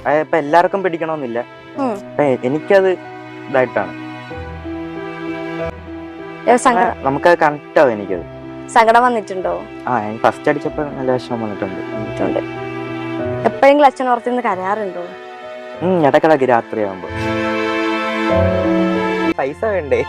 ഇപ്പൊ എല്ലാവർക്കും പിടിക്കണമെന്നില്ല. എനിക്കത് ഇതായിട്ടാണ് നമുക്കത് കണക്ട് ആവും. എനിക്കത് സങ്കടം വന്നിട്ടുണ്ടോ? ഫസ്റ്റ് അടിച്ചപ്പോ നല്ല വിഷമം വന്നിട്ടുണ്ട്. എപ്പോഴെങ്കിലും അച്ഛൻ ഓർത്തിന്ന് കരയാറുണ്ടോ? ഇടക്കിടക്ക് രാത്രിയാകുമ്പോ. പൈസ വേണ്ടേ?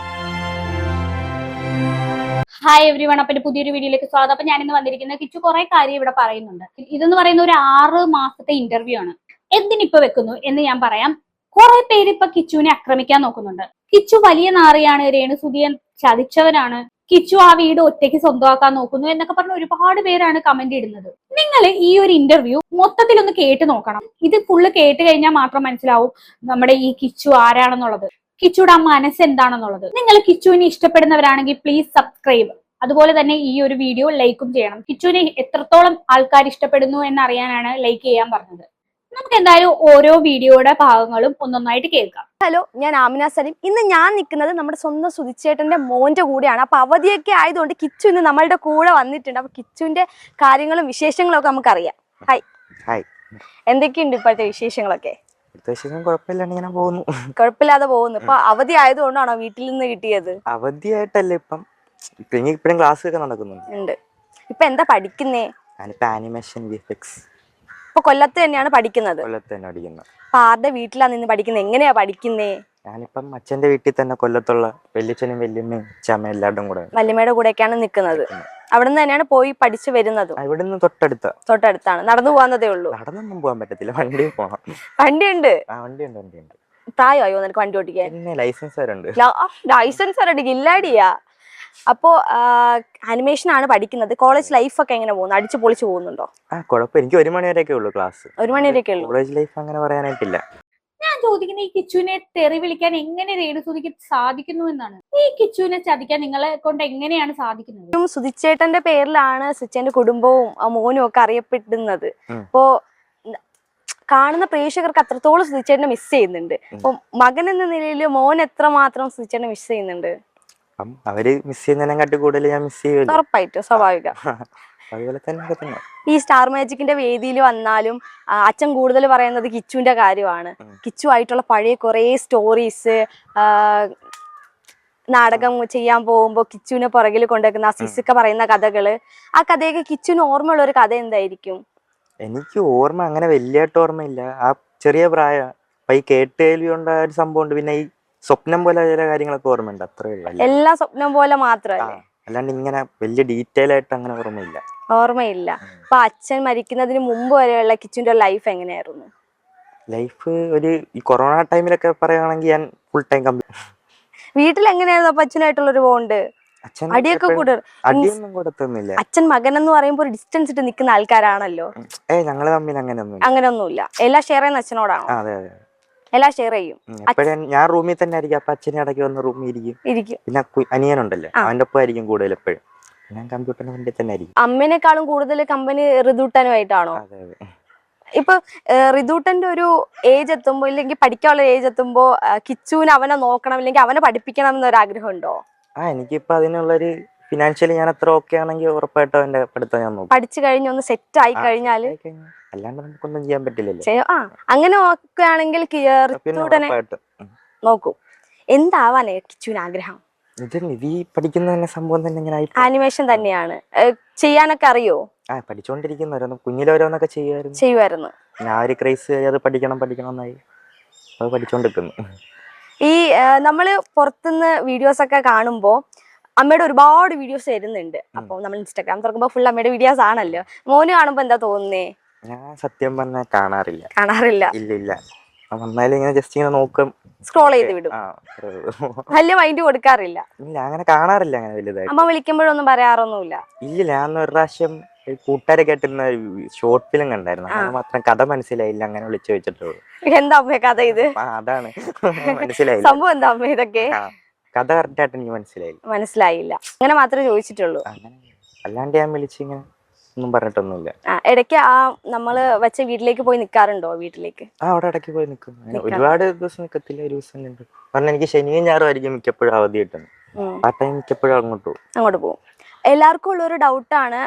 ഹായ് എവ്രി വൺ, അപ്പൊ പുതിയൊരു വീഡിയോയിലേക്ക് സ്വാഗതം. അപ്പൊ ഞാൻ ഇന്ന് വന്നിരിക്കുന്നത് കിച്ചു കുറെ കാര്യം ഇവിടെ പറയുന്നുണ്ട്. ഇതെന്ന് പറയുന്ന ഒരു 6 മാസത്തെ ഇന്റർവ്യൂ ആണ്. എന്തിനിപ്പൊ വെക്കുന്നു എന്ന് ഞാൻ പറയാം. കുറെ പേര് ഇപ്പൊ കിച്ചുവിനെ ആക്രമിക്കാൻ നോക്കുന്നുണ്ട്. കിച്ചു വലിയ നാറിയാണ്, രേണുസുതിയൻ ചതിച്ചവനാണ്, കിച്ചു ആ വീട് ഒറ്റയ്ക്ക് സ്വന്തമാക്കാൻ നോക്കുന്നു എന്നൊക്കെ പറഞ്ഞ ഒരുപാട് പേരാണ് കമന്റ് ഇടുന്നത്. നിങ്ങൾ ഈ ഒരു ഇന്റർവ്യൂ മൊത്തത്തിൽ ഒന്ന് കേട്ട് നോക്കണം. ഇത് ഫുള്ള് കേട്ട് കഴിഞ്ഞാൽ മാത്രം മനസ്സിലാവും നമ്മുടെ ഈ കിച്ചു ആരാണെന്നുള്ളത്, കിച്ചുയുടെ ആ മനസ്സ് എന്താണെന്നുള്ളത്. നിങ്ങൾ കിച്ചുവിനെ ഇഷ്ടപ്പെടുന്നവരാണെങ്കിൽ പ്ലീസ് സബ്സ്ക്രൈബ്. അതുപോലെ തന്നെ ഈ ഒരു വീഡിയോ ലൈക്കും ചെയ്യണം. കിച്ചുവിനെ എത്രത്തോളം ആൾക്കാർ ഇഷ്ടപ്പെടുന്നു എന്നറിയാനാണ് ലൈക്ക് ചെയ്യാൻ പറഞ്ഞത്. നമുക്ക് എന്തായാലും ഓരോ വീഡിയോയുടെ ഭാഗങ്ങളും ഒന്നൊന്നായിട്ട് കേൾക്കാം. ഹലോ, ഞാൻ ആമിന സലീം. ഇന്ന് ഞാൻ നിൽക്കുന്നത് നമ്മുടെ സ്വന്തം സുധിച്ചേട്ടന്റെ മോന്റെ കൂടെയാണ്. അപ്പൊ അവധിയൊക്കെ ആയതുകൊണ്ട് കിച്ചു ഇന്ന് നമ്മളുടെ കൂടെ വന്നിട്ടുണ്ട്. അപ്പൊ കിച്ചുവിന്റെ കാര്യങ്ങളും വിശേഷങ്ങളും ഒക്കെ നമുക്കറിയാം. ഹായ്, എന്തൊക്കെയുണ്ട് ഇപ്പോഴത്തെ വിശേഷങ്ങളൊക്കെ? കുഴപ്പമില്ലാതെ പോകുന്നു. ഇപ്പൊ അവധി ആയതുകൊണ്ടാണോ വീട്ടിൽ നിന്ന് കിട്ടിയത്? അവധിയായിട്ടല്ലേ, ഇപ്പഴും ക്ലാസ് ഒക്കെ നടക്കുന്നുണ്ട്. ഇപ്പൊ എന്താ പഠിക്കുന്നേ? ആനിമേഷൻ വിഎഫ്എക്സ്. ഇപ്പൊ കൊല്ലത്ത് തന്നെയാണ് പഠിക്കുന്നത്? അപ്പൊ ആരുടെ വീട്ടിലാണ് നിന്ന് പഠിക്കുന്നത്? എങ്ങനെയാ പഠിക്കുന്നേ? ഞാനിപ്പം അച്ഛന്റെ വീട്ടിൽ തന്നെ, കൊല്ലത്തുള്ള വല്യച്ഛനും വല്യമ്മയും ചമ്മ എല്ലാവരും കൂടെ, വല്യമ്മയുടെ കൂടെയൊക്കെയാണ് നിൽക്കുന്നത്. അവിടെ നിന്ന് തന്നെയാണ് പോയി പഠിച്ചു വരുന്നത്? ഇവിടുന്ന് തൊട്ടടുത്താണ്. നടന്നു പോകാന്നതേ ഉള്ളൂ? നടന്നൊന്നും പോകാൻ പറ്റത്തില്ല, വണ്ടി പോകണം. വണ്ടിയുണ്ട്? വണ്ടിയുണ്ട്. പ്രായമായോ നിനക്ക് വണ്ടി ഓടിക്കാൻ? ലൈസൻസ് വരണ്ട്. ലൈസൻസ് വരണ്ട് ഇല്ലാടിയാ. അപ്പോ അനിമേഷൻ ആണ് പഠിക്കുന്നത്. കോളേജ് ലൈഫ് ഒക്കെ എങ്ങനെ പോകുന്നു? അടിച്ചു പൊളിച്ചു പോകുന്നുണ്ടോ? കുഴപ്പം. എനിക്ക് 1 മണി വരെയൊക്കെ ഉള്ളൂ ക്ലാസ്. 1 മണി വരെയൊക്കെ ഉള്ളൂ. കോളേജ് ലൈഫ് അങ്ങനെ പറയാനായിട്ടില്ല. ഞാൻ ചോദിക്കുന്ന ഈ കിച്ചുവിനെ തെറി വിളിക്കാൻ എങ്ങനെ രേണുസുതിക്ക് സാധിക്കുന്നു എന്നാണ്. ഈ കിച്ചുവിനെ ചതിക്കാൻ നിങ്ങളെ കൊണ്ട് എങ്ങനെയാണ് സാധിക്കുന്നത്? സുധിച്ചേട്ടന്റെ പേരിലാണ് സുധിച്ചേട്ടന്റെ കുടുംബവും മോനും ഒക്കെ അറിയപ്പെടുന്നത്. അപ്പോ കാണുന്ന പ്രേക്ഷകർക്ക് അത്രത്തോളം സുധിച്ചേട്ടനെ മിസ് ചെയ്യുന്നുണ്ട്. അപ്പൊ മകൻ എന്ന നിലയിൽ മോൻ എത്രമാത്രം സുധിച്ചേട്ടനെ മിസ് ചെയ്യുന്നുണ്ട്? അവര് മിസ് ചെയ്യുന്നതിനെക്കാട്ടി കൂടുതൽ ഞാൻ മിസ് ചെയ്യും. ഉറപ്പായിട്ടും, സ്വാഭാവികം. അതുപോലെ തന്നെ ഈ സ്റ്റാർ മാജിക്കിന്റെ വേദിയിൽ വന്നാലും അച്ഛൻ കൂടുതൽ പറയുന്നത് കിച്ചുവിന്റെ കാര്യമാണ്. കിച്ചു ആയിട്ടുള്ള പഴയ കുറെ സ്റ്റോറീസ്, നാടകം ചെയ്യാൻ പോകുമ്പോ കിച്ചുവിനെ പുറകിൽ കൊണ്ടുവെക്കുന്ന സിസുക്ക പറയുന്ന കഥകള്, ആ കഥയൊക്കെ കിച്ചുവിന് ഓർമ്മയുള്ള ഒരു കഥ എന്തായിരിക്കും? എനിക്ക് ഓർമ്മ അങ്ങനെ വലിയായിട്ട് ഓർമ്മയില്ല. ആ ചെറിയ പ്രായം ഈ കേട്ടേൽവി കൊണ്ട ഒരു സംഭവം ഉണ്ട്. പിന്നെ ഈ സ്വപ്നം പോലെ ചില കാര്യങ്ങളൊക്കെ ഓർമ്മയുണ്ട്, അത്രേ ഉള്ളൂ. എല്ലാ സ്വപ്നം പോലെ മാത്രമല്ലേ? അല്ലാണ്ട് ഇങ്ങനെ വലിയ ഡീറ്റെയിൽ ആയിട്ട് അങ്ങനെ ഓർമ്മയില്ല. അപ്പൊ അച്ഛൻ മരിക്കുന്നതിന് മുമ്പ് വരെയുള്ള കിച്ചുവിന്റെ ലൈഫ് എങ്ങനെയായിരുന്നു? ലൈഫ് ഈ കൊറോണ ടൈമിലൊക്കെ പറയുകയാണെങ്കിൽ ഞാൻ ഫുൾ ടൈം വീട്ടിൽ എങ്ങനെയായിരുന്നു അപ്പൊ അച്ഛനായിട്ടുള്ള ഒരു ബോണ്ട്? അടിയൊക്കെ അടിയൊന്നും കൊടുത്തൊന്നുമില്ല. അച്ഛൻ മകൻ എന്ന് പറയുമ്പോൾ ഒരു ഡിസ്റ്റൻസ് ഇട്ട് നിൽക്കുന്ന ആൾക്കാരാണല്ലോ. ഞങ്ങള് തമ്മിൽ അങ്ങനെയൊന്നുമില്ല. എല്ലാം ഷെയർ ചെയ്യുന്ന അച്ഛനോടാണോ? അതെ, എല്ലാം ഷെയർ ചെയ്യും. ഞാൻ റൂമിൽ തന്നെ ആയിരിക്കും. അപ്പൊ അച്ഛനെ ഇടയ്ക്ക് വന്ന് റൂമിൽ ഇരിക്കും. പിന്നെ അനിയനുണ്ടല്ലോ, അവന്റെ ഒപ്പം ആയിരിക്കും കൂടുതൽ എപ്പോഴും. ഞാൻ കമ്പ്യൂട്ടറിന്റെ മുന്നിൽ തന്നെ ആയിരിക്കും. അമ്മേനേക്കാളും കൂടുതൽ കമ്പനി ഋതുട്ടനുമായിട്ടാണോ? ഇപ്പൊ ഋതുട്ടന്റെ ഒരു ഏജ് എത്തുമ്പോ, ഇല്ലെങ്കിൽ പഠിക്കാനുള്ള ഏജ് എത്തുമ്പോ കിച്ചുവിന് അവനെ നോക്കണം, ഇല്ലെങ്കിൽ അവനെ പഠിപ്പിക്കണം എന്നൊരു ആഗ്രഹം ഉണ്ടോ? എനിക്കിപ്പോ അതിനുള്ളൊരു ഫിനാൻഷ്യലി ഞാൻ അത്ര ഓക്കെ ആണെങ്കിൽ ഉറപ്പായിട്ടും അവന്റെ പഠിത്തം ഞാൻ നോക്കും. പഠിച്ചു കഴിഞ്ഞ് ഒന്ന് സെറ്റ് ആയി കഴിഞ്ഞാല്, അല്ലാണ്ട് നമുക്കൊന്നും ചെയ്യാൻ പറ്റില്ലല്ലോ. അങ്ങനെ നോക്കുകയാണെങ്കിൽ നോക്കൂ. എന്താവാനേ കിച്ചുവിന് ആഗ്രഹം? പഠിക്കുന്ന സംഭവം തന്നെ ആനിമേഷൻ തന്നെയാണ്. ചെയ്യാനൊക്കെ അറിയോ? പഠിച്ചോണ്ടിരിക്കുന്ന കുഞ്ഞിലോരോന്നൊക്കെ ചെയ്യുമായിരുന്നു. ഞാൻ ഒരു ക്രൈസ് അത് പഠിക്കണം എന്നായി അത് പഠിച്ചോണ്ടിരിക്കുന്നു. ഈ നമ്മള് പുറത്തുനിന്ന് വീഡിയോസ് ഒക്കെ കാണുമ്പോ അമ്മയുടെ ഒരുപാട് വീഡിയോസ് വരുന്നുണ്ട്. അപ്പൊ നമ്മൾ ഇൻസ്റ്റാഗ്രാം തുറക്കുമ്പോ ഫുൾ അമ്മയുടെ വീഡിയോസ് ആണല്ലോ. മോന് കാണുമ്പോ എന്താ തോന്നുന്നേ? ഞാൻ സത്യം പറഞ്ഞാൽ കാണാറില്ല. ഇല്ല. വന്നാലും ഇങ്ങനെ ജസ്റ്റ് ഇങ്ങനെ നോക്കും, സ്ക്രോൾ ചെയ്ത് വിടും. വലിയ മൈൻഡ് കൊടുക്കാറില്ല. ഇല്ല, അങ്ങനെ കാണാറില്ല. അങ്ങനെ വലുതായി അമ്മ വിളിക്കുമ്പോഴൊന്നും പറയാറൊന്നുമില്ല. ഇല്ല, ഞാൻ ഒരു പ്രാവശ്യം കൂട്ടുകാരെ കേട്ടിരുന്ന ഷോർട്ട് ഫിലിം കണ്ടായിരുന്നു. അങ്ങനെ മാത്രം കഥ മനസ്സിലായില്ല, അങ്ങനെ വിളിച്ചു വെച്ചിട്ടുള്ളൂ. എന്താ അമ്മ കഥ ഇത്? അതാണ് മനസ്സിലായില്ല. സംഭവം എന്താ അമ്മ ഇതൊക്കെ? കഥ കറക്റ്റ് ആയിട്ട് എനിക്ക് മനസ്സിലായില്ല. അങ്ങനെ മാത്രമേ ചോദിച്ചിട്ടുള്ളൂ. അല്ലാണ്ട് ഞാൻ വിളിച്ചിങ്ങനെ ഒന്നും പറഞ്ഞിട്ടൊന്നുമില്ല. ഇടയ്ക്ക് നമ്മള് വെച്ച വീട്ടിലേക്ക് പോയി നിക്കാറുണ്ടോ? വീട്ടിലേക്ക് അവിടെ ഇടയ്ക്ക് പോയി നിൽക്കും. ഒരുപാട് ദിവസം നിക്കത്തില്ല, ഒരു ദിവസം ഉണ്ട്. പറഞ്ഞ എനിക്ക് ശനിയും ഞായറും ആയിരിക്കും മിക്കപ്പോഴും അവധി കിട്ടുന്നത്. ആ ടൈം മിക്കപ്പോഴും അങ്ങോട്ട് പോകും. എല്ലാവർക്കും ഉള്ളൊരു ഡൗട്ടാണ്,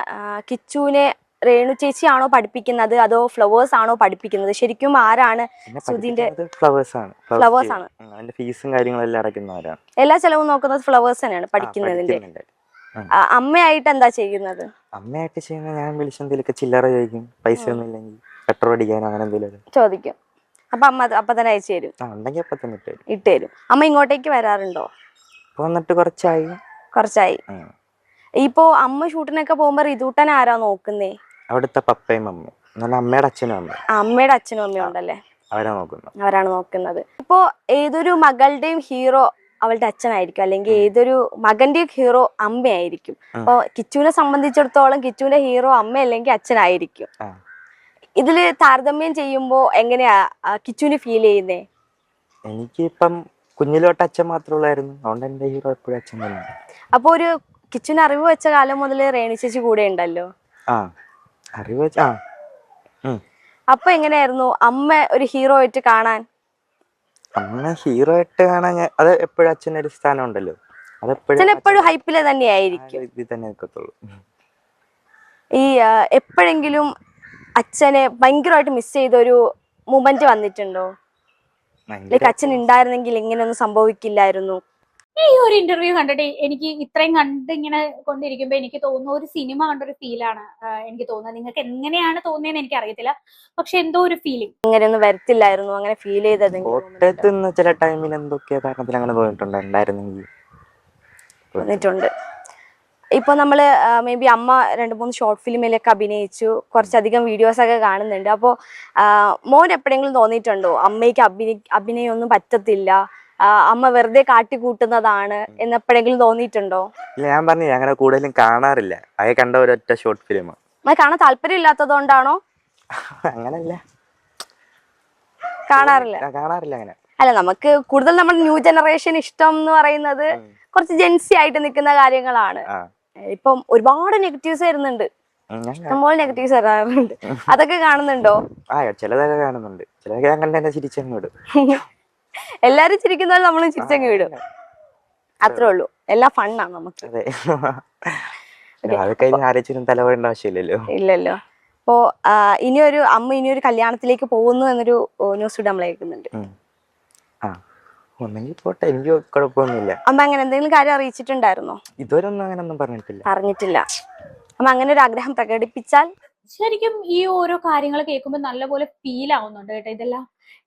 കിച്ചുവിനെ രേണു ചേച്ചി ആണോ പഠിപ്പിക്കുന്നത് അതോ ഫ്ലവേഴ്സ് ആണോ പഠിപ്പിക്കുന്നത്? ശരിക്കും ആരാണ് സുധീന്റെ? ഫ്ലവേഴ്സ് ആണ്. ഫ്ലവേഴ്സ് ആണ്. അതിന്റെ ഫീസും കാര്യങ്ങളെല്ലാം അടയ്ക്കുന്നവരാണ്. എല്ലാ ചെലവും നോക്കുന്നത് ഫ്ലവേഴ്സ് തന്നെയാണ് പഠിക്കുന്നതിന്റെ. അമ്മയായിട്ട് എന്താ ചെയ്യുന്നത്? അമ്മയായിട്ട് ചെയ്യുന്ന ഞാൻ വിളിച്ചെന്തെങ്കിലുമൊക്കെ ചില്ലറ ചോദിക്കും, പൈസ ഒന്നും ഇല്ലെങ്കിൽ പെട്രോൾ അടിക്കാനോ അങ്ങനെ എന്തെങ്കിലും ചോദിക്കും. അപ്പൊ അമ്മ അപ്പൊ തന്നെ അയച്ചു തരും? ഉണ്ടെങ്കിൽ അപ്പൊ തന്നെ ഇട്ട് തരും. അമ്മ ഇങ്ങോട്ടേക്ക് വരാറുണ്ടോ? വന്നിട്ട് കുറച്ചായി. ഇപ്പൊ അമ്മ ഷൂട്ടിനൊക്കെ പോകുമ്പോ റിതൂട്ടൻ ആരാ നോക്കുന്നേ? അവിടുത്തെ പപ്പയും അമ്മയും, അമ്മയുടെ അച്ഛനും അമ്മയും. അമ്മയുടെ അച്ഛനും അമ്മയും ഉണ്ടല്ലേ, അവരാണ് നോക്കുന്നത്. ഇപ്പോ ഏതൊരു മകളുടെയും ഹീറോ അവളുടെ അച്ഛനായിരിക്കും, അല്ലെങ്കിൽ ഏതൊരു മകന്റെയും ഹീറോ അമ്മയായിരിക്കും. അപ്പൊ കിച്ചുവിനെ സംബന്ധിച്ചിടത്തോളം കിച്ചുവിന്റെ ഹീറോ അമ്മ അല്ലെങ്കിൽ അച്ഛനായിരിക്കും. ഇതില് താരതമ്യം ചെയ്യുമ്പോ എങ്ങനെയാ കിച്ചുവിന് ഫീൽ ചെയ്യുന്നേ? എനിക്കിപ്പം കുഞ്ഞിലോട്ട് അച്ഛൻ മാത്രമേ ഉള്ളായിരുന്നു, അതുകൊണ്ട് എന്റെ ഹീറോ എപ്പോഴും അച്ഛൻ തന്നെ. അപ്പൊ ഒരു കിച്ചുവിന് അറിവ് വെച്ച കാലം മുതൽ രേണു ചേച്ചി കൂടെ ഉണ്ടല്ലോ. അപ്പൊ എങ്ങനെയായിരുന്നു അമ്മ ഒരു ഹീറോ ആയിട്ട് കാണാൻ? അമ്മ ഹീറോ ആയിട്ട് കാണാൻ അത് എപ്പോഴും അച്ഛൻ്റെ ഒരു സ്ഥാനം ഉണ്ടല്ലോ, അച്ഛൻ എപ്പോഴും ഹൈപ്പില് തന്നെയായിരിക്കും. ഇതിൽ തന്നെ നിൽക്കത്തുള്ളൂ. ഈ എപ്പോഴെങ്കിലും അച്ഛനെ ഭയങ്കരമായിട്ട് മിസ് ചെയ്ത ഒരു മൊമെന്റ് വന്നിട്ടുണ്ടോ? ലൈക്ക് അച്ഛൻ ഉണ്ടായിരുന്നെങ്കിൽ ഇങ്ങനെയൊന്നും സംഭവിക്കില്ലായിരുന്നു. ഈ ഒരു ഇന്റർവ്യൂ കണ്ടിട്ട് എനിക്ക് ഇത്രയും കണ്ട് ഇങ്ങനെ കൊണ്ടിരിക്കുമ്പോ എനിക്ക് തോന്നുന്ന ഒരു സിനിമ കണ്ടൊരു ഫീലാണ് എനിക്ക് തോന്നുന്നത്. നിങ്ങൾക്ക് എങ്ങനെയാണ് തോന്നിയെന്ന് എനിക്ക് അറിയത്തില്ല, പക്ഷെ എന്തോ ഒരു ഫീലിംഗ്. അങ്ങനെയൊന്നും വരത്തില്ലായിരുന്നു, അങ്ങനെ ഫീൽ ചെയ്തത് കോട്ടയത്ത് നിന്ന് ചില ടൈമിൽ എന്തൊക്കെയോ കാരണത്തിൽ അങ്ങനെ തോന്നിയിട്ടുണ്ട്. ഇപ്പൊ നമ്മള് മേ ബി അമ്മ 2-3 ഷോർട്ട് ഫിലിമിലൊക്കെ അഭിനയിച്ചു, കുറച്ചധികം വീഡിയോസ് ഒക്കെ കാണുന്നുണ്ട്. അപ്പോ മോൻ എപ്പോഴെങ്കിലും തോന്നിയിട്ടുണ്ടോ അമ്മയ്ക്ക് അഭിനയം ഒന്നും പറ്റത്തില്ല, അമ്മ വെറുതെ കാട്ടിക്കൂട്ടുന്നതാണ് എന്നെപ്പോഴെങ്കിലും തോന്നിയിട്ടുണ്ടോ? ഇല്ല, ഞാൻ പറഞ്ഞു അങ്ങനെ കൂടുതലും കാണാറില്ല. അത് കണ്ട ഒരൊറ്റ ഷോർട്ട് ഫിലിം. കാണാൻ താല്പര്യം ഇല്ലാത്തതുകൊണ്ടാണോ? അങ്ങനല്ല, കാണാറില്ല അങ്ങനെ. അല്ല, നമുക്ക് കൂടുതൽ നമ്മുടെ ന്യൂ ജനറേഷൻ ഇഷ്ടം എന്ന് പറയുന്നത് കുറച്ച് ജെൻസി ആയിട്ട് നിൽക്കുന്ന കാര്യങ്ങളാണ്. ഇപ്പം ഒരുപാട് നെഗറ്റീവ്സ് വരുന്നുണ്ട്, ഇഷ്ടംപോലെ നെഗറ്റീവ്സ് വരാറുണ്ട്. അതൊക്കെ കാണുന്നുണ്ടോ? ചിലതൊക്കെ കാണുന്നുണ്ട്, ചിലതൊക്കെ ഞാൻ കണ്ടെന്നെ ചിരിച്ചങ്ങ് വിടും. എല്ലാരും ചിരിക്കുന്നവരെ നമ്മളും ചിരിച്ചങ്ങ് വിടും, അത്രേ ഉള്ളൂ. എല്ലാം ഫണ്ണാണ് നമുക്ക്. തലവേണ്ട ആവശ്യമില്ലല്ലോ. ഇല്ലല്ലോ. അപ്പോ ഇനിയൊരു കല്യാണത്തിലേക്ക് പോകുന്നു എന്നൊരു ന്യൂസ് കൂടെ നമ്മൾ കേൾക്കുന്നുണ്ട്. ഒന്നെങ്കിൽ പോട്ടെ, എനിക്ക് കുഴപ്പമൊന്നുമില്ല. അമ്മ അങ്ങനെ എന്തെങ്കിലും കാര്യം അറിയിച്ചിട്ടുണ്ടായിരുന്നോ? ഇതുവരെ ഒന്നും അങ്ങനൊന്നും പറഞ്ഞിട്ടില്ല. അമ്മ അങ്ങനെ ഒരു ആഗ്രഹം പ്രകടിപ്പിച്ചാൽ? ശരിക്കും ഈ ഓരോ കാര്യങ്ങൾ കേൾക്കുമ്പോൾ നല്ലപോലെ ഫീൽ ആവുന്നുണ്ട് കേട്ടോ. ഇതെല്ലാം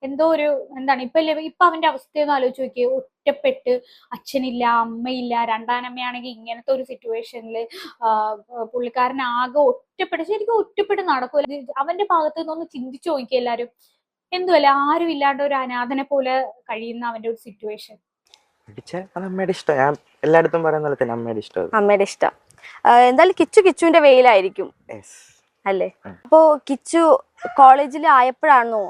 എന്തോ ഒരു എന്താണ് ഇപ്പൊ അവന്റെ അവസ്ഥയൊന്നും ആലോചിച്ച് നോക്കിയേ. ഒറ്റപ്പെട്ട്, അച്ഛനില്ല, അമ്മയില്ല, രണ്ടാനമ്മയാണെങ്കിൽ ഇങ്ങനത്തെ ഒരു സിറ്റുവേഷനിൽ പുള്ളിക്കാരനാകെ ശരിക്കും ഒറ്റപ്പെട്ട് നടക്കൂല. അവന്റെ ഭാഗത്ത് നിന്നൊന്ന് ചിന്തിച്ചു നോക്കിയ എല്ലാരും. എന്തുവല്ല, ആരും ഇല്ലാണ്ട് ഒരു അനാഥനെ പോലെ കഴിയുന്ന അവന്റെ ഒരു സിറ്റുവേഷൻ. അമ്മയുടെ ഇഷ്ടം, ഞാൻ എല്ലായിടത്തും പറയുന്ന പോലെ തന്നെ അമ്മയുടെ ഇഷ്ടം. എന്തായാലും കിച്ചുവിന്റെ വെയിലായിരിക്കും അല്ലേ? അപ്പോ കിച്ചു കോളേജിൽ ആയപ്പോഴാണോ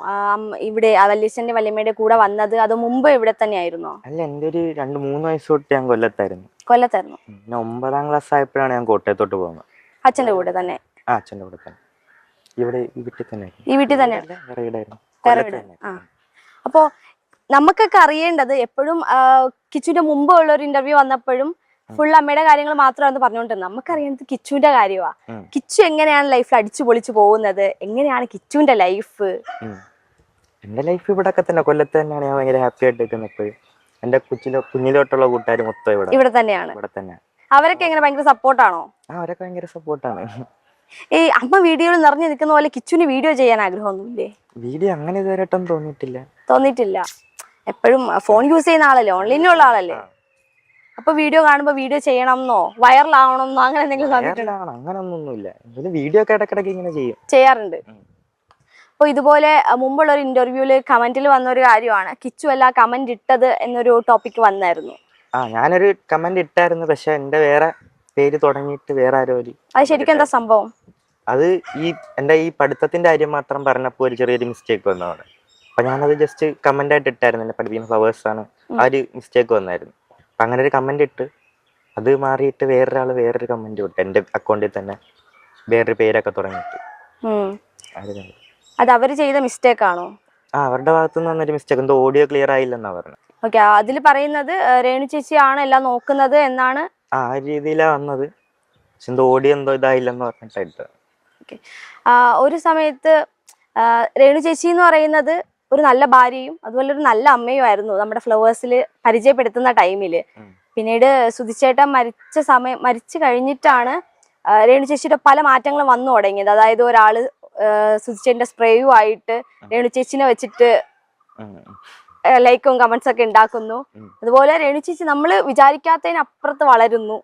ഇവിടെ വല്യച്ഛന്റെ വല്യമ്മയുടെ കൂടെ വന്നത്, അതോ മുമ്പ് ഇവിടെ തന്നെ ആയിരുന്നോ? അല്ല, എന്റെ ഒരു 2-3 വയസ്സ് തൊട്ട് ഞാൻ കൊല്ലത്തായിരുന്നു. പിന്നെ 9ാം ക്ലാസ് ആയപ്പോഴാണ് ഞാൻ കോട്ടയത്തോട്ട് പോകുന്നത്. അച്ഛന്റെ കൂടെ തന്നെ? അച്ഛന്റെ കൂടെ തന്നെ. ഇവിടെ ഈ വീട്ടിൽ തന്നെ. അപ്പോ നമുക്കൊക്കെ അറിയേണ്ടത്, എപ്പോഴും കിച്ചുവിന്റെ മുമ്പ് ഉള്ള ഒരു ഇന്റർവ്യൂ വന്നപ്പോഴും ഫുൾ അമ്മയുടെ കാര്യങ്ങൾ മാത്രമാണ് പറഞ്ഞുകൊണ്ടിരുന്നത്. നമുക്കറിയുന്നത് കിച്ചുവിന്റെ കാര്യമാണ്. കിച്ചു എങ്ങനെയാണ് ലൈഫിൽ അടിച്ചു പൊളിച്ചു പോകുന്നത്, എങ്ങനെയാണ് കിച്ചുവിന്റെ ലൈഫ്? എന്റെ ലൈഫ് ഇവിടൊക്കെ തന്നെ, കൊല്ലത്ത് തന്നെയാണ്. ഞാൻ ഭയങ്കര ഹാപ്പി ആയിട്ട് നിൽക്കുന്നത്. എന്റെ കുഞ്ഞിലോട്ടുള്ള കൂട്ടുകാർ മൊത്തം ഇവിടെ തന്നെയാണ്. അവരൊക്കെ എങ്ങനെ, ഭയങ്കര സപ്പോർട്ടാണോ? അവരൊക്കെ ഭയങ്കര സപ്പോർട്ടാണ്. ഈ അമ്മ വീഡിയോയിൽ നിറഞ്ഞു നിൽക്കുന്ന പോലെ കിച്ചുവിന് വീഡിയോ ചെയ്യാൻ ആഗ്രഹമൊന്നുമില്ലേ? വീഡിയോ അങ്ങനെ ഇതുവരെയായിട്ടും തോന്നിയിട്ടില്ല. എപ്പോഴും ഫോൺ യൂസ് ചെയ്യുന്ന ആളല്ലേ, ഓൺലൈനിലുള്ള ആളല്ലേ. അപ്പൊ വീഡിയോ കാണുമ്പോ വീഡിയോ ചെയ്യണമെന്നോ വൈറലാവണമെന്നോ അങ്ങനെ എന്തെങ്കിലും അങ്ങനൊന്നുമില്ല. വീഡിയോ ഒക്കെ ഇടയ്ക്കിടയ്ക്ക് ഇങ്ങനെ ചെയ്യാറുണ്ട്. അപ്പൊ ഇതുപോലെ മുമ്പുള്ള ഒരു ഇന്റർവ്യൂല് കമന്റിൽ വന്ന ഒരു കാര്യമാണ് കിച്ചു അല്ല കമന്റ് ഇട്ടത് എന്നൊരു ടോപ്പിക് വന്നായിരുന്നു. ഞാനൊരു കമന്റ് ഇട്ടായിരുന്നു, പക്ഷെ എന്റെ വേറെ പേര് തുടങ്ങിയിട്ട് വേറെ ആരോ. അത് ശരിക്കും എന്താ സംഭവം? അത് എന്റെ ഈ പഠിത്തത്തിന്റെ കാര്യം മാത്രം പറഞ്ഞപ്പോ ഒരു ചെറിയൊരു മിസ്റ്റേക്ക് വന്നതാണ്. അപ്പൊ ഞാനത് ജസ്റ്റ് കമന്റ് ആയിട്ട് ഇട്ടായിരുന്നു, എന്നെ പഠിപ്പിക്കുന്ന ഫ്ലവേഴ്സ് ആണ്, ആ ഒരു മിസ്റ്റേക്ക് വന്നായിരുന്നു. അപ്പൊ അങ്ങനെ ഒരു കമന്റ് ഇട്ട് അത് മാറിയിട്ട് വേറൊരാള് വേറൊരു കമന്റ് ഇട്ട് എന്റെ അക്കൗണ്ടിൽ തന്നെ വേറൊരു പേരൊക്കെ തുടങ്ങിയിട്ട്. അത് അവര് ചെയ്ത മിസ്റ്റേക്ക് ആണോ? അവരുടെ ഭാഗത്തുനിന്ന് വന്നൊരു മിസ്റ്റേക്ക്, എന്തോ ഓഡിയോ ക്ലിയർ ആയില്ലെന്നാ പറഞ്ഞത്. ഓക്കെ, അതിൽ പറയുന്നത് രേണു ചേച്ചി ആണ് എല്ലാം നോക്കുന്നത് എന്നാണ്. ആ രീതിയിലാ വന്നത്, പക്ഷെ എന്തോ ഓഡിയോ എന്തോ ഇതായില്ലെന്ന് പറഞ്ഞിട്ടായിട്ട്. ഓക്കെ. ഒരു സമയത്ത് രേണു ചേച്ചി എന്ന് പറയുന്നത് ഒരു നല്ല ഭാര്യയും അതുപോലെ ഒരു നല്ല അമ്മയും ആയിരുന്നു നമ്മുടെ ഫ്ലവേഴ്സിൽ പരിചയപ്പെടുത്തുന്ന ടൈമില്. പിന്നീട് സുധിച്ചേട്ടൻ മരിച്ചു കഴിഞ്ഞിട്ടാണ് രേണു ചേച്ചിയുടെ പല മാറ്റങ്ങളും വന്നു തുടങ്ങിയത്. അതായത് ഒരാള് സുധിച്ചേട്ടന്റെ സ്പ്രേയും ആയിട്ട് രേണു ചേച്ചിനെ വെച്ചിട്ട് ലൈക്കും കമന്റ്സ് ഒക്കെ ഉണ്ടാക്കുന്നു. അതുപോലെ രേണു ചേച്ചി നമ്മള് വിചാരിക്കാത്തതിനപ്പുറത്ത് വളരുന്നു.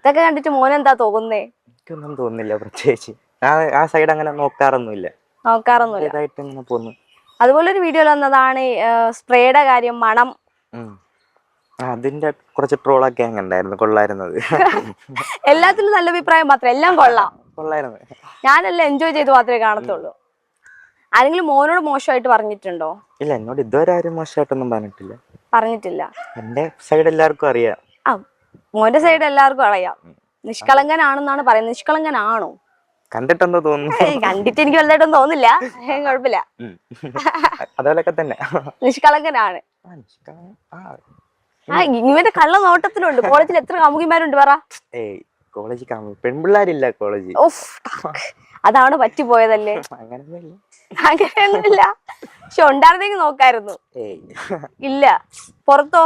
ഇതൊക്കെ കണ്ടിട്ട് മോനെന്താ തോന്നുന്നേ? എനിക്കൊന്നും തോന്നുന്നില്ല പ്രത്യേകിച്ച്. ആ സൈഡ് അങ്ങനെ നോക്കാറൊന്നുമില്ല. അതുപോലെ ഒരു വീഡിയോ വന്നതാണ് സ്പ്രേയുടെ കാര്യം, മണം. അതിന്റെ കുറച്ച് ട്രോളൊക്കെ അങ്ങനെ ഉണ്ടായിരുന്നു, കൊള്ളായിരുന്നത്. എല്ലാത്തിലും നല്ല അഭിപ്രായം മാത്രം, എല്ലാം കൊള്ളായിരുന്നു. ഞാനെല്ലാം എൻജോയ് ചെയ്ത് മാത്രമേ കാണത്തുള്ളൂ. ആരെങ്കിലും മോനോട് മോശമായിട്ട് പറഞ്ഞിട്ടുണ്ടോ? ഇല്ല, എന്നോട് ഇതുവരെ ആരും മോശമായിട്ടൊന്നും പറഞ്ഞിട്ടില്ല. എന്റെ സൈഡ് എല്ലാവർക്കും അറിയാം. മോന്റെ സൈഡ് എല്ലാവർക്കും അറിയാം. നിഷ്കളങ്കനാണെന്നാണ് പറയുന്നത്. നിഷ്കളങ്കനാണോ? കണ്ടിട്ടെന്തോ തോന്നുന്നു. കണ്ടിട്ട് എനിക്ക് വലുതായിട്ടൊന്നും തോന്നില്ല. കുഴപ്പമില്ല, അതുപോലൊക്കെ തന്നെ. നിഷ്കളങ്കനാണ്. ഇവന്റെ കള്ള നോട്ടത്തിലുണ്ട്. കോളേജിൽ എത്ര കാമുകിമാരുണ്ട് പറ? കോളേജ് പെൺപിള്ളാരില്ല കോളേജ്. അതാണ് പറ്റിപ്പോയതല്ലേ? അങ്ങനെയൊന്നുമില്ല. പക്ഷെ ഉണ്ടായിരുന്നെങ്കിൽ നോക്കായിരുന്നു. ഇല്ല. പുറത്തോ?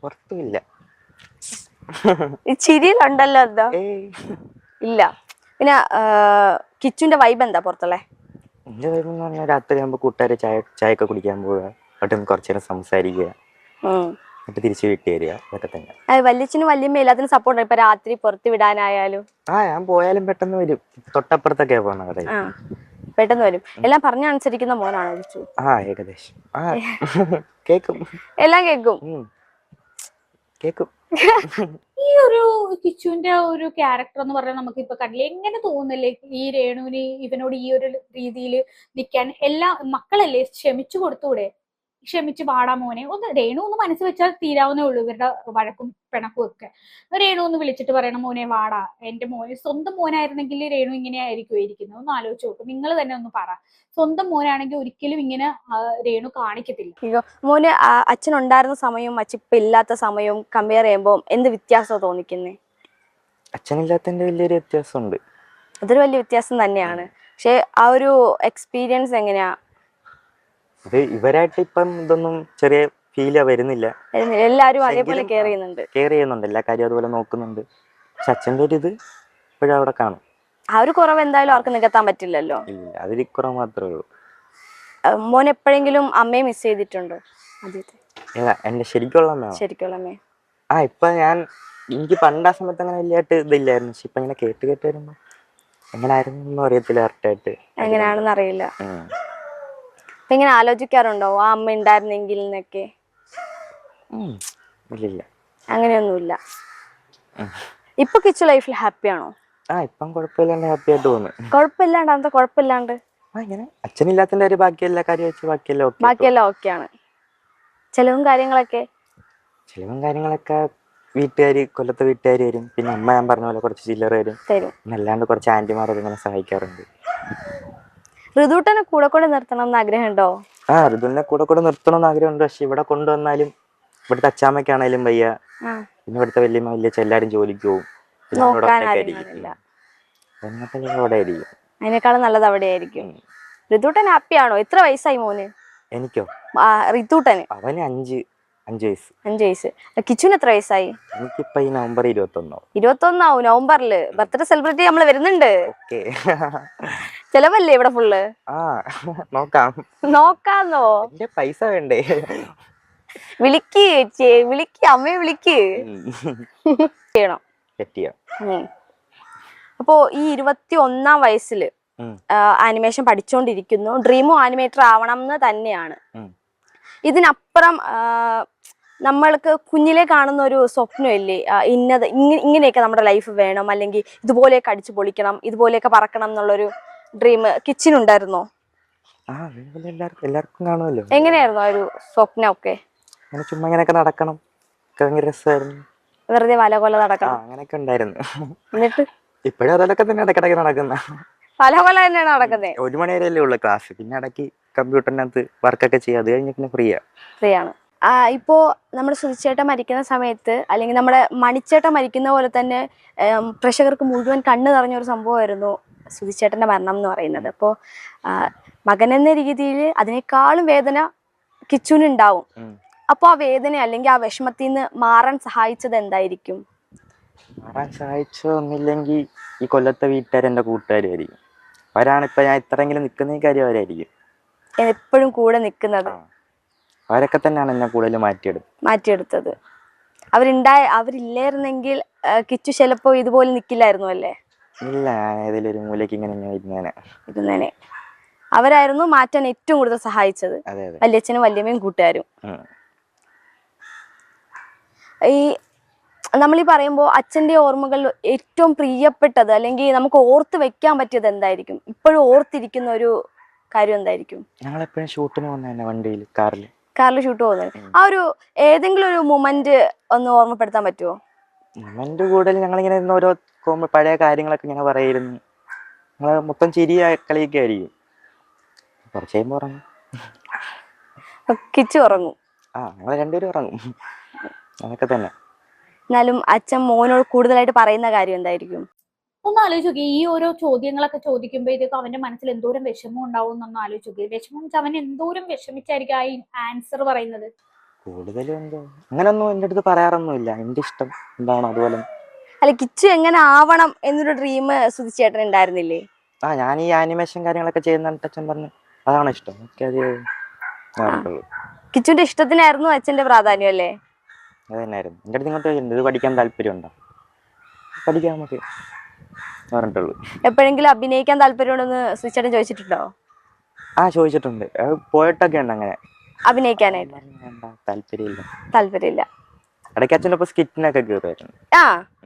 പുറത്തും ഇല്ല. ചിരിയിലുണ്ടല്ലോ എന്താ? ഇല്ല. പിന്നെ കിച്ചുന്റെ വൈബ് എന്താ പുറത്തുള്ളേ? എന്റെ വൈബ് എന്ന് പറഞ്ഞാൽ രാത്രി ആകുമ്പോ കൂട്ടുകാരെ ചായയൊക്കെ കുടിക്കാൻ പോവുക, അവിടെ കുറച്ചു നേരം സംസാരിക്കുക, എന്നിട്ട് തിരിച്ചു വീട്ടിൽ വരിക, അതൊക്കെ തന്നെ. വല്യച്ഛനും വല്യമ്മ എല്ലാത്തിനും സപ്പോർട്ട്. ഇപ്പൊ രാത്രി പുറത്ത് വിടാനായാലും ഞാൻ പോയാലും പെട്ടെന്ന് വരും. തൊട്ടപ്പുറത്തൊക്കെ പോണ കട, പെട്ടെന്ന് വരും. എല്ലാം പറഞ്ഞ അനുസരിക്കുന്ന മോനാണോ കിച്ചു? ഏകദേശം. കേക്കും, എല്ലാം കേക്കും. ഈ ഒരു കിച്ചുവിന്റെ ഒരു ക്യാരക്ടർ എന്ന് പറഞ്ഞാൽ നമുക്ക് ഇപ്പൊ കണ്ടില്ല, എങ്ങനെ തോന്നുന്നില്ലേ ഈ രേണുവിന് ഇവനോട് ഈ ഒരു രീതിയിൽ നിൽക്കാൻ? എല്ലാ മക്കളല്ലേ, ക്ഷമിച്ചു കൊടുത്തൂടെ? ക്ഷമിച്ച് പാടാ മോനെ, ഒന്ന് രേണു ഒന്ന് മനസ്സ് വെച്ചാൽ തീരാവുന്നേ ഉള്ളൂ ഇവരുടെ വഴക്കും പിണക്കും ഒക്കെ. രേണു ഒന്ന് വിളിച്ചിട്ട് പറയണം, മോനെ വാടാ. എന്റെ മോനെ സ്വന്തം മോനായിരുന്നെങ്കിൽ രേണു ഇങ്ങനെ ആയിരിക്കും ഇരിക്കുന്നത്. ഒന്ന് ആലോചിച്ച് നോക്കും, നിങ്ങൾ തന്നെ ഒന്ന് പറ. സ്വന്തം മോനാണെങ്കിൽ ഒരിക്കലും ഇങ്ങനെ രേണു കാണിക്കത്തില്ല. മോന് അച്ഛനുണ്ടായിരുന്ന സമയവും അച്ഛൻ ഇല്ലാത്ത സമയവും കമ്പയർ ചെയ്യുമ്പോൾ എന്ത് വ്യത്യാസം തോന്നിക്കുന്നേ? അച്ഛനില്ലാത്തതിന്റെ വലിയൊരു വ്യത്യാസമുണ്ട്. അതൊരു വലിയ വ്യത്യാസം തന്നെയാണ്. പക്ഷെ ആ ഒരു എക്സ്പീരിയൻസ് എങ്ങനെയാ? അത് ഇവരായിട്ട് ഇപ്പം ഇതൊന്നും ചെറിയ ഫീൽ വരുന്നില്ല. എല്ലാരും അതേപോലെ കെയർ ചെയ്യുന്നുണ്ട്, എല്ലാ കാര്യം അതുപോലെ നോക്കുന്നുണ്ട്. പക്ഷെ അച്ഛൻ്റെ ഒരു ഇത് ഇപ്പോഴും അവിടെ കാണും. ആ ഒരു കുറവ് എന്തായാലും അവർക്ക് നികത്താൻ പറ്റില്ലല്ലോ. ഇല്ല, അതിൽ കുറവ് മാത്രമേ ഉള്ളൂ. മോൻ എപ്പോഴെങ്കിലും അമ്മയെ മിസ് ചെയ്തിട്ടുണ്ടോ? എന്റെ ശരിക്കുള്ള അമ്മയെ ഇപ്പൊ എനിക്ക് പണ്ട് ആ സമയത്ത് അങ്ങനെ വലിയായിട്ട് ഇതില്ലായിരുന്നു. പക്ഷെ ഇപ്പൊ ഇങ്ങനെ കേട്ട് വരുമ്പോ എങ്ങനെ ആയിരുന്നു അറിയത്തില്ല, കറക്റ്റായിട്ട് എങ്ങനെയാണെന്ന് അറിയില്ല. ഇങ്ങനെ ആലോചിക്കാറുണ്ടോ ആ അമ്മ ഉണ്ടായിരുന്നെങ്കിൽ എന്നൊക്കെ? അങ്ങനെയൊന്നുമില്ല. ഇപ്പൊ കിച്ചു ലൈഫിൽ ഹാപ്പിയാണോ? ഇപ്പം കുഴപ്പമില്ലാണ്ട് ഹാപ്പി ആയിട്ട് പോകുന്നു. കുഴപ്പമില്ലാണ്ട് എന്താ കുഴപ്പമില്ലാണ്ട്? ഇങ്ങനെ അച്ഛനില്ലാത്തതിന്റെ ഒരു ബാക്കി എല്ലാ കാര്യം വെച്ച് ബാക്കിയെല്ലാം ഓക്കെയാണ്. ചെലവും കാര്യങ്ങളൊക്കെ കൊല്ലത്തെ വീട്ടുകാർ വരും. പിന്നെ അമ്മ ഞാൻ പറഞ്ഞ പോലെ കുറച്ച് ചില്ലറ വരും. അല്ലാണ്ട് കുറച്ച് ആന്റിമാരൊക്കെ ഇങ്ങനെ സഹായിക്കാറുണ്ട്. ഋതുട്ടനെ കൂടെ നിർത്തണം എന്ന് ആഗ്രഹമുണ്ടോ? ഋതുവിനെ കൂടെ നിർത്തണം എന്ന് ആഗ്രഹമുണ്ട്. പക്ഷെ ഇവിടെ കൊണ്ടുവന്നാലും ഇവിടുത്തെ അച്ചാമ്മയ്ക്കാണേലും വയ്യ, പിന്നെ ഇവിടുത്തെ വല്യച്ഛൻ എല്ലാരും ജോലിക്ക് പോകും. അതിനേക്കാളും നല്ലത് അവിടെ ആയിരിക്കും. ഋതുട്ടൻ ഹാപ്പിയാണോ? എത്ര വയസ്സായി മോന്? എനിക്കോ? ഋതുട്ടന് അവന് 5 വയസ്സ്. 5 വയസ്സ്. കിച്ചുവിന് എത്ര വയസ്സായി? എനിക്കിപ്പോ ഈ നവംബർ 21 ആവും. നവംബറില് ബർത്ത്ഡേ സെലിബ്രേറ്റ് നമ്മള് വരുന്നുണ്ട്. ചെലവല്ലേ ഇവിടെ ഫുള്ള്? നോക്കാന്നോ? പൈസ വേണ്ടേ? വിളിക്ക് അമ്മയെ വിളിക്ക്. ചെയ്യണം. അപ്പോ ഈ 21 വയസ്സില് ആനിമേഷൻ പഠിച്ചുകൊണ്ടിരിക്കുന്നു. ഡ്രീമും ആനിമേറ്റർ ആവണം എന്ന് തന്നെയാണ്. ഇതിനപ്പുറം നമ്മൾക്ക് കുഞ്ഞിലെ കാണുന്ന ഒരു സ്വപ്നമില്ലേ, ഇങ്ങനെയൊക്കെ നമ്മുടെ ലൈഫ് വേണം, അല്ലെങ്കിൽ ഇതുപോലെയൊക്കെ അടിച്ചു പൊളിക്കണം, ഇതുപോലെയൊക്കെ പറക്കണം എന്നുള്ളൊരു ഡ്രീം കിച്ചിനുണ്ടായിരുന്നോ? എല്ലാവർക്കും കാണുമല്ലോ. എങ്ങനെയായിരുന്നു ആ ഒരു സ്വപ്നമൊക്കെ? ചുമ്മാ ഇങ്ങനെയൊക്കെ നടക്കണം, രസമായിരുന്നു. വെറുതെ വലകൊല നടക്കണം അങ്ങനെയൊക്കെ ഉണ്ടായിരുന്നു. എന്നിട്ട് ഇപ്പോഴും അതൊക്കെ തന്നെ ഇടയ്ക്കിടയ്ക്ക് നടക്കുന്ന വലകൊല തന്നെയാണ് നടക്കുന്നത്. 1 മണി വരെയല്ലേ ഉള്ളു ക്ലാസ്. പിന്നെ ഇടയ്ക്ക് കമ്പ്യൂട്ടറിനകത്ത് വർക്കൊക്കെ ചെയ്യുക. അത് കഴിഞ്ഞ് പിന്നെ ഫ്രീ ആണ്. ഇപ്പോ നമ്മുടെ സുധിച്ചേട്ടൻ മരിക്കുന്ന സമയത്ത്, അല്ലെങ്കിൽ നമ്മുടെ മണിച്ചേട്ടൻ മരിക്കുന്ന പോലെ തന്നെ പ്രേക്ഷകർക്ക് മുഴുവൻ കണ്ണ് നിറഞ്ഞൊരു സംഭവമായിരുന്നു സുധിച്ചേട്ടന്റെ മരണം എന്ന് പറയുന്നത്. അപ്പോൾ മകൻ എന്ന രീതിയിൽ അതിനേക്കാളും വേദന കിച്ചുവിനുണ്ടാവും. അപ്പോൾ ആ വേദന അല്ലെങ്കിൽ ആ വിഷമത്തിൽ നിന്ന് മാറാൻ സഹായിച്ചത് എന്തായിരിക്കും? മാറാൻ സഹായിച്ചൊന്നുമില്ലെങ്കിൽ ഈ കൊല്ലത്തെ വീട്ടുകാർ എൻ്റെ കൂട്ടുകാരായിരിക്കും. അവരാണിപ്പോൾ ഞാൻ ഇത്രയെങ്കിലും നിൽക്കുന്ന കാര്യം അവരായിരിക്കും എപ്പോഴും കൂടെ നിൽക്കുന്നത്. അവരൊക്കെ തന്നെയാണ് എന്നെ കൂടുതൽ മാറ്റിയെടുത്തത്. അവരില്ലായിരുന്നെങ്കിൽ കിച്ചു ചിലപ്പോ ഇതുപോലെ നിൽക്കില്ലായിരുന്നു അല്ലേ? ഇല്ല, ഞാൻ ഏതെങ്കിലും ഒരു മൂലയ്ക്ക് ഇങ്ങനെ ഇരുന്നേനെ. അവരായിരുന്നു മാറ്റാൻ ഏറ്റവും കൂടുതൽ സഹായിച്ചത്. വല്യച്ഛനും വല്യമ്മയും കൂട്ടുകാരും. ഈ നമ്മളീ പറയുമ്പോൾ അച്ഛൻ്റെ ഓർമ്മകൾ ഏറ്റവും പ്രിയപ്പെട്ടത് അല്ലെങ്കിൽ നമുക്ക് ഓർത്ത് വെക്കാൻ പറ്റിയത് എന്തായിരിക്കും? ഇപ്പോഴും ഓർത്തിരിക്കുന്ന ഒരു കാര്യം എന്തായിരിക്കും? ഞങ്ങളെപ്പോഴും ഷൂട്ടിന് പോകുന്ന വണ്ടിയിൽ കാറിൽ ഷൂട്ട് പോകുന്നത്. ആ ഒരു ഏതെങ്കിലും ഒരു മൊമെന്റ് ഒന്ന് ഓർമ്മപ്പെടുത്താൻ പറ്റുമോ? മൊമെന്റ് കൂടുതൽ ഞങ്ങളിങ്ങനെ ഓരോ പഴയ കാര്യങ്ങളൊക്കെ ഇങ്ങനെ പറയായിരുന്നു. ഞങ്ങൾ മൊത്തം ചിരിയ കളിയൊക്കെ ആയിരിക്കും. കുറച്ച് കഴിയുമ്പോൾ ഉറങ്ങും. കിച്ചു ഉറങ്ങും. ഞങ്ങൾ രണ്ടുപേരും ഉറങ്ങും. അതൊക്കെ തന്നെ. എന്നാലും അച്ഛൻ മോനോട് കൂടുതലായിട്ട് പറയുന്ന കാര്യം എന്തായിരിക്കും? ഒന്ന് ആലോചിച്ച് നോക്കി, ഈ ഓരോ ചോദ്യങ്ങളൊക്കെ ചോദിക്കുമ്പോഴത്തേക്കും അവന്റെ മനസ്സിൽ എന്തോരം വിഷമം ഉണ്ടാവും എന്നൊന്ന് ആലോചിച്ച് നോക്കി. വിഷമം വെച്ചാൽ അവൻ എന്തോരം വിഷമിച്ചായിരിക്കും ആ ആൻസർ പറയുന്നത്. കൂടുതലും എന്തോ അങ്ങനൊന്നും എൻ്റെ അടുത്ത് പറയാറൊന്നുമില്ല. എൻ്റെ ഇഷ്ടം എന്താണോ അതുപോലെ. അല്ല, കിച്ചു എങ്ങനെ ആവണം എന്നൊരു ഡ്രീം സുധിച്ചേട്ടൻ ഉണ്ടായിരുന്നില്ലേ? ഞാൻ ഈ ആനിമേഷൻ കാര്യങ്ങളൊക്കെ ചെയ്യുന്ന അച്ഛൻ പറഞ്ഞു അതാണ് ഇഷ്ടം. കിച്ചുവിന്റെ ഇഷ്ടത്തിനായിരുന്നു അച്ഛന്റെ പ്രാധാന്യം അല്ലേ? അത് തന്നെയായിരുന്നു. എൻ്റെ അടുത്ത് ഇങ്ങോട്ട് ഇത് പഠിക്കാൻ താല്പര്യമുണ്ടോ? പഠിക്കാൻ നമുക്ക് പറഞ്ഞിട്ടുള്ളൂ. എപ്പോഴെങ്കിലും അഭിനയിക്കാൻ താല്പര്യമുണ്ടെന്ന് സുധിച്ചേട്ടൻ ചോദിച്ചിട്ടുണ്ടോ? ചോദിച്ചിട്ടുണ്ട്. പോയിട്ടൊക്കെ ഉണ്ട് അങ്ങനെ അഭിനയിക്കാനായിട്ട്. താല്പര്യമില്ല. ഇടയ്ക്ക് അച്ഛനൊപ്പം സ്കിറ്റിനൊക്കെ കയറിയിട്ടുണ്ട്.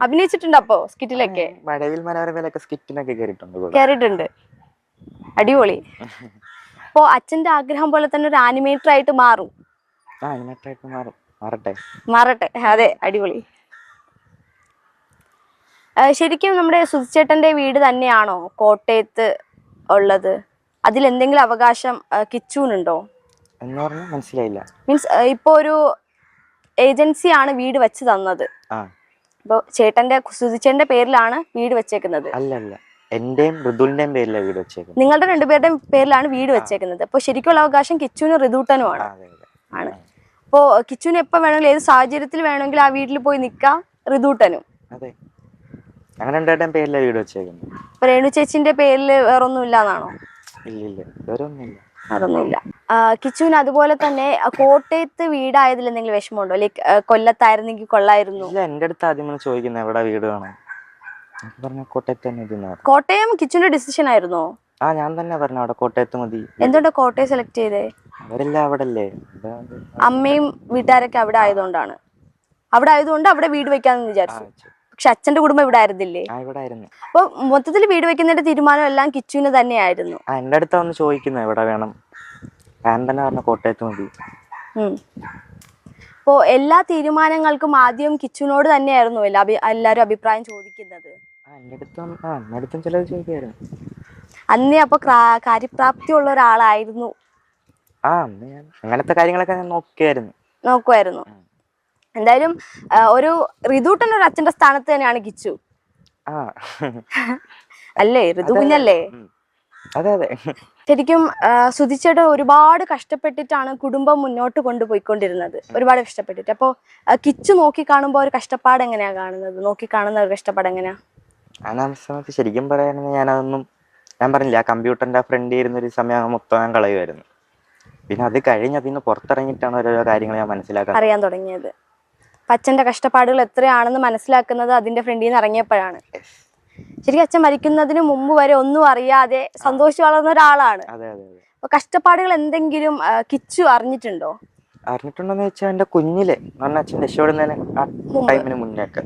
അഭിനയിച്ചിട്ടുണ്ട്. അപ്പോ സ്കിറ്റിലൊക്കെ മഴവിൽ മനോരമയിലൊക്കെ സ്കിറ്റിനൊക്കെ കയറിയിട്ടുണ്ട്. അടിപൊളി. അപ്പോ അച്ഛന്റെ ആഗ്രഹം പോലെ തന്നെ ഒരു ആനിമേറ്റർ ആയിട്ട് മാറും. മാറട്ടെ. അതെ, അടിപൊളി. ശരിക്കും നമ്മുടെ സുധിച്ചേട്ടന്റെ വീട് തന്നെയാണോ കോട്ടയത്ത് ഉള്ളത്? അതിൽ എന്തെങ്കിലും അവകാശം കിച്ചുവിനുണ്ടോ? മനസ്സിലായില്ല. മീൻസ് ഇപ്പൊ ഒരു ഏജൻസിയാണ് വീട് വെച്ച് തന്നത്. അപ്പൊ സുധിച്ചേട്ടന്റെ പേരിലാണ് വീട് വെച്ചേക്കുന്നത്? അല്ലല്ല, എന്റെയും ഋതുലിന്റെയും പേരിലാണ് വീട് വെച്ചേക്കുന്നത്. നിങ്ങളുടെ രണ്ടുപേരുടെയും പേരിലാണ് വീട് വെച്ചേക്കുന്നത്. അപ്പൊ ശരിക്കുള്ള അവകാശം കിച്ചുവിനും ഋതുട്ടനും ആണ്. അപ്പോ കിച്ചുവിന് എപ്പോ വേണമെങ്കിലും ഏത് സാഹചര്യത്തിൽ വേണമെങ്കിലും ആ വീട്ടിൽ പോയി നിക്കാം. ഋതുട്ടനും അതെ, അങ്ങനെ രണ്ടുപേരുടെയും പേരിലാണ് വീട് വെച്ചേക്കുന്നത്. രേണു ചേച്ചിന്റെ പേരിൽ വേറൊന്നും ഇല്ലാന്നാണോ? ഇല്ല, വേറൊന്നുമില്ല. അതൊന്നുമില്ല. കിച്ചുവിന് അതുപോലെ തന്നെ കോട്ടയത്ത് വീടായതിൽ എന്തെങ്കിലും വിഷമമുണ്ടോ? ലൈക്ക് കൊല്ലത്തായിരുന്നെങ്കിൽ കൊള്ളായിരുന്നു. എന്റെ അടുത്ത് ആദ്യം ചോദിക്കുന്നത് എവിടെ വീട് വേണം. കോട്ടയത്ത് തന്നെ. കോട്ടയം കിച്ചുവിന്റെ ഡിസിഷൻ ആയിരുന്നോ? ഞാൻ തന്നെ പറഞ്ഞു അവിടെ കോട്ടയത്ത് മതി. എന്തുകൊണ്ടാ കോട്ടയം സെലക്ട് ചെയ്തേ? അവരെല്ലാം അവിടെ അല്ലേ. അമ്മയും വീട്ടുകാരൊക്കെ അവിടെ ആയതുകൊണ്ടാണ്. അവിടെ വീട് വെക്കാന്ന് വിചാരിച്ചു. പക്ഷെ അച്ഛന്റെ കുടുംബം ഇവിടെ ആയിരുന്നില്ലേ? അപ്പൊ മൊത്തത്തിൽ വീട് വെക്കുന്നതിന്റെ തീരുമാനം എല്ലാം കിച്ചുവിന് തന്നെയായിരുന്നു. എന്റെ അടുത്ത് വന്ന് ചോദിക്കുന്നത് എവിടെ വേണം. ഞാൻ തന്നെ പറഞ്ഞു കോട്ടയത്ത് മതി. അപ്പോ എല്ലാ തീരുമാനങ്ങൾക്കും ആദ്യം കിച്ചുവിനോട് തന്നെയായിരുന്നു എല്ലാരും അഭിപ്രായം ചോദിക്കുന്നത്. അന്നേ അപ്പൊ കാര്യപ്രാപ്തി ഉള്ള ഒരാളായിരുന്നു. അങ്ങനത്തെ കാര്യങ്ങളൊക്കെ ഞാൻ നോക്കുമായിരുന്നു. എന്തായാലും ഒരു ഋതുട്ടൻ ഒരു അച്ഛന്റെ സ്ഥാനത്ത് തന്നെയാണ് കിച്ചു. അല്ലേ? ഋതു കുഞ്ഞല്ലേ? അതെ. ശരിക്കും സുധിച്ചേട്ടൻ ഒരുപാട് കഷ്ടപ്പെട്ടിട്ടാണ് കുടുംബം മുന്നോട്ട് കൊണ്ടുപോയിക്കൊണ്ടിരുന്നത്. ഒരുപാട് കഷ്ടപ്പെട്ടിട്ട്. അപ്പൊ കിച്ചു നോക്കി കാണുമ്പോ ഒരു കഷ്ടപ്പാട് എങ്ങനെയാ കാണുന്നത്? നോക്കി കാണുന്ന ഒരു കഷ്ടപ്പാട് എങ്ങനെയാ? സമയത്ത് ശരിക്കും പറയാണെങ്കിൽ ഞാൻ പറഞ്ഞില്ല, ആ കമ്പ്യൂട്ടറിന്റെ ഫ്രണ്ട് ഇരുന്നൊരു സമയം മൊത്തം ഞാൻ കളയുമായിരുന്നു. പിന്നെ അത് കഴിഞ്ഞ് അതിന് പുറത്തിറങ്ങിയിട്ടാണ് ഓരോ കാര്യങ്ങൾ ഞാൻ അറിയാൻ തുടങ്ങിയത്. അച്ഛന്റെ കഷ്ടപ്പാടുകൾ എത്രയാണെന്ന് മനസ്സിലാക്കുന്നത് അതിന്റെ ഫ്രണ്ടിൽ നിന്ന് ഇറങ്ങിയപ്പോഴാണ്. ശരിക്കും അച്ഛൻ മരിക്കുന്നതിന് മുമ്പ് വരെ ഒന്നും അറിയാതെ സന്തോഷിച്ച് വളർന്ന ഒരാളാണ്. അപ്പൊ കഷ്ടപ്പാടുകൾ എന്തെങ്കിലും കിച്ചു അറിഞ്ഞിട്ടുണ്ടോ? അറിഞ്ഞിട്ടുണ്ടോന്ന് വെച്ചാൽ എന്റെ കുഞ്ഞിലെ അച്ഛൻ രക്ഷപ്പെടുന്നതിന് ആ ടൈമിന് മുന്നേക്കെ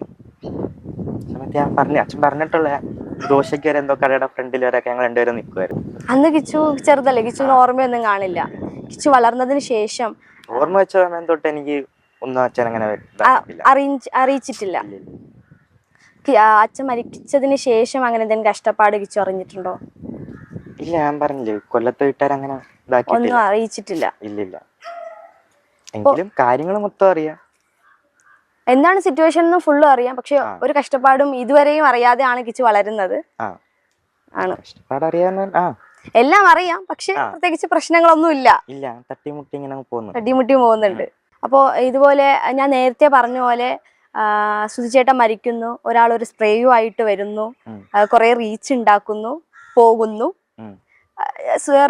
അച്ഛൻ പറഞ്ഞിട്ടുള്ള ദോശയ്ക്ക് വരെ എന്തോ കടയുടെ ഫ്രണ്ടിൽ വരെയൊക്കെ ഞങ്ങൾ രണ്ടുപേരും നിൽക്കുമായിരുന്നു. അന്ന് കിച്ചു ചെറുതല്ലേ, കിച്ചുവിന് ഓർമ്മയൊന്നും കാണില്ല. കിച്ചു വളർന്നതിന് ശേഷം ഓർമ്മ വെച്ച സമയം തൊട്ട് എനിക്ക് ഒന്നും അച്ഛൻ അങ്ങനെ അറിയിച്ചിട്ടില്ല. അച്ഛൻ മരിച്ചതിന് ശേഷം അങ്ങനെ എന്തെങ്കിലും കഷ്ടപ്പാട് കിച്ചു അറിഞ്ഞിട്ടുണ്ടോ? ഇല്ല, ഞാൻ പറഞ്ഞില്ലേ കൊല്ലത്തെ വീട്ടുകാരങ്ങനെ ഒന്നും അറിയിച്ചിട്ടില്ല. ഇല്ലില്ല, എങ്കിലും കാര്യങ്ങൾ മൊത്തം അറിയാം. എന്താണ് സിറ്റുവേഷൻ എന്ന് ഫുള്ളും അറിയാം. പക്ഷെ ഒരു കഷ്ടപ്പാടും ഇതുവരെയും അറിയാതെയാണ് കിച്ചു വളരുന്നത്. ആണ്. കഷ്ടപ്പാട് അറിയാവുന്ന എല്ലാം അറിയാം, പക്ഷെ പ്രത്യേകിച്ച് പ്രശ്നങ്ങളൊന്നും ഇല്ല. ഇല്ല, തട്ടിമുട്ടി ഇങ്ങനെ പോകുന്നു. തട്ടിമുട്ടി പോകുന്നുണ്ട്. അപ്പോൾ ഇതുപോലെ ഞാൻ നേരത്തെ പറഞ്ഞ പോലെ സുധിച്ചേട്ടൻ മരിക്കുന്നു, ഒരാൾ ഒരു സ്പ്രേയുമായിട്ട് വരുന്നു, കുറെ റീച്ച് ഉണ്ടാക്കുന്നു, പോകുന്നു,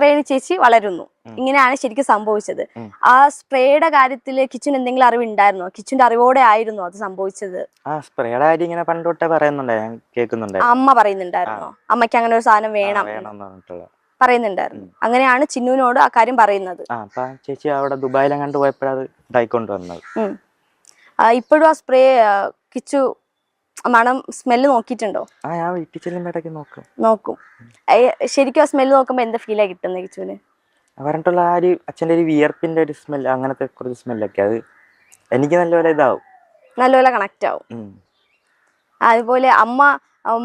രേണു ചേച്ചി വളരുന്നു. ഇങ്ങനെയാണ് ശരിക്കും സംഭവിച്ചത്. ആ സ്പ്രേയുടെ കാര്യത്തില് കിച്ചുന് എന്തെങ്കിലും അറിവുണ്ടായിരുന്നോ? കിച്ചുന്റെ അറിവോടെ ആയിരുന്നു അത് സംഭവിച്ചത്? സ്പ്രേയുടെ കാര്യം ഇങ്ങനെ പണ്ടോട്ടെ കേൾക്കുന്നുണ്ടായിരുന്നു. അമ്മ പറയുന്നുണ്ടായിരുന്നോ അമ്മയ്ക്ക് അങ്ങനെ ഒരു സാധനം വേണം പറയുന്നുണ്ടായിരുന്നു? അങ്ങനെയാണ് ചിന്നുവിനോട് ആ കാര്യം പറയുന്നത്. ചേച്ചി അവിടെ ദുബായിലും കണ്ടു പോയപ്പോഴത് ഇതായിക്കൊണ്ട് വന്നത്. ഇപ്പോഴും ആ സ്പ്രേ കിച്ചു മണം സ്മെല്ല് നോക്കിയിട്ടുണ്ടോ? ഞാൻ വീട്ടിൽ ചെല്ലുമ്പോഴേക്ക് നോക്കും. ശരിക്കും ആ സ്മെല്ല് നോക്കുമ്പോ എന്താ ഫീലാ കിട്ടുന്നത് കിച്ചുവിന്? പറഞ്ഞിട്ടുള്ള ആ ഒരു അച്ഛൻ്റെ ഒരു വിയർപ്പിന്റെ ഒരു സ്മെല്ല്, അങ്ങനത്തെ കുറച്ച് സ്മെല്ലൊക്കെ അത് എനിക്ക് നല്ലപോലെ കണക്ട് ആവും. അതുപോലെ അമ്മ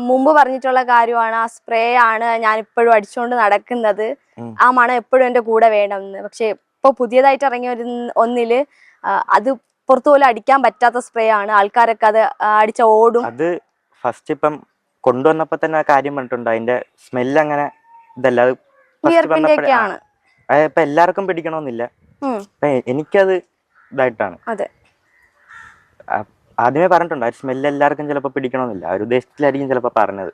മുമ്പ് പറഞ്ഞിട്ടുള്ള കാര്യമാണ്, ആ സ്പ്രേ ആണ് ഞാൻ ഇപ്പോഴും അടിച്ചുകൊണ്ട് നടക്കുന്നത്, ആ മണം എപ്പോഴും എന്റെ കൂടെ വേണമെന്ന്. പക്ഷെ ഇപ്പൊ പുതിയതായിട്ട് ഇറങ്ങിയ ഒന്നില് അത് പുറത്തു പോലും അടിക്കാൻ പറ്റാത്ത സ്പ്രേ ആണ്. ആൾക്കാരൊക്കെ അത് അടിച്ച ഓടും. അത് ഫസ്റ്റ് ഇപ്പം കൊണ്ടുവന്നപ്പോ തന്നെ ആ കാര്യം പറഞ്ഞിട്ടുണ്ട്, അതിന്റെ സ്മെല്ല് അങ്ങനെ ഇതല്ല, വിയർപ്പിന്റെയൊക്കെയാണ്. ഇപ്പൊ എല്ലാവർക്കും പിടിക്കണമെന്നില്ല, എനിക്കത് ഇതായിട്ടാണ്. അതെ, ആദ്യമേ പറഞ്ഞിട്ടുണ്ട്, ആ സ്മെല്ല് എല്ലാവർക്കും ചിലപ്പോ പിടിക്കണമെന്നില്ല, ആ ഒരു ഉദ്ദേശത്തിലായിരിക്കും ചിലപ്പോ പറഞ്ഞത്.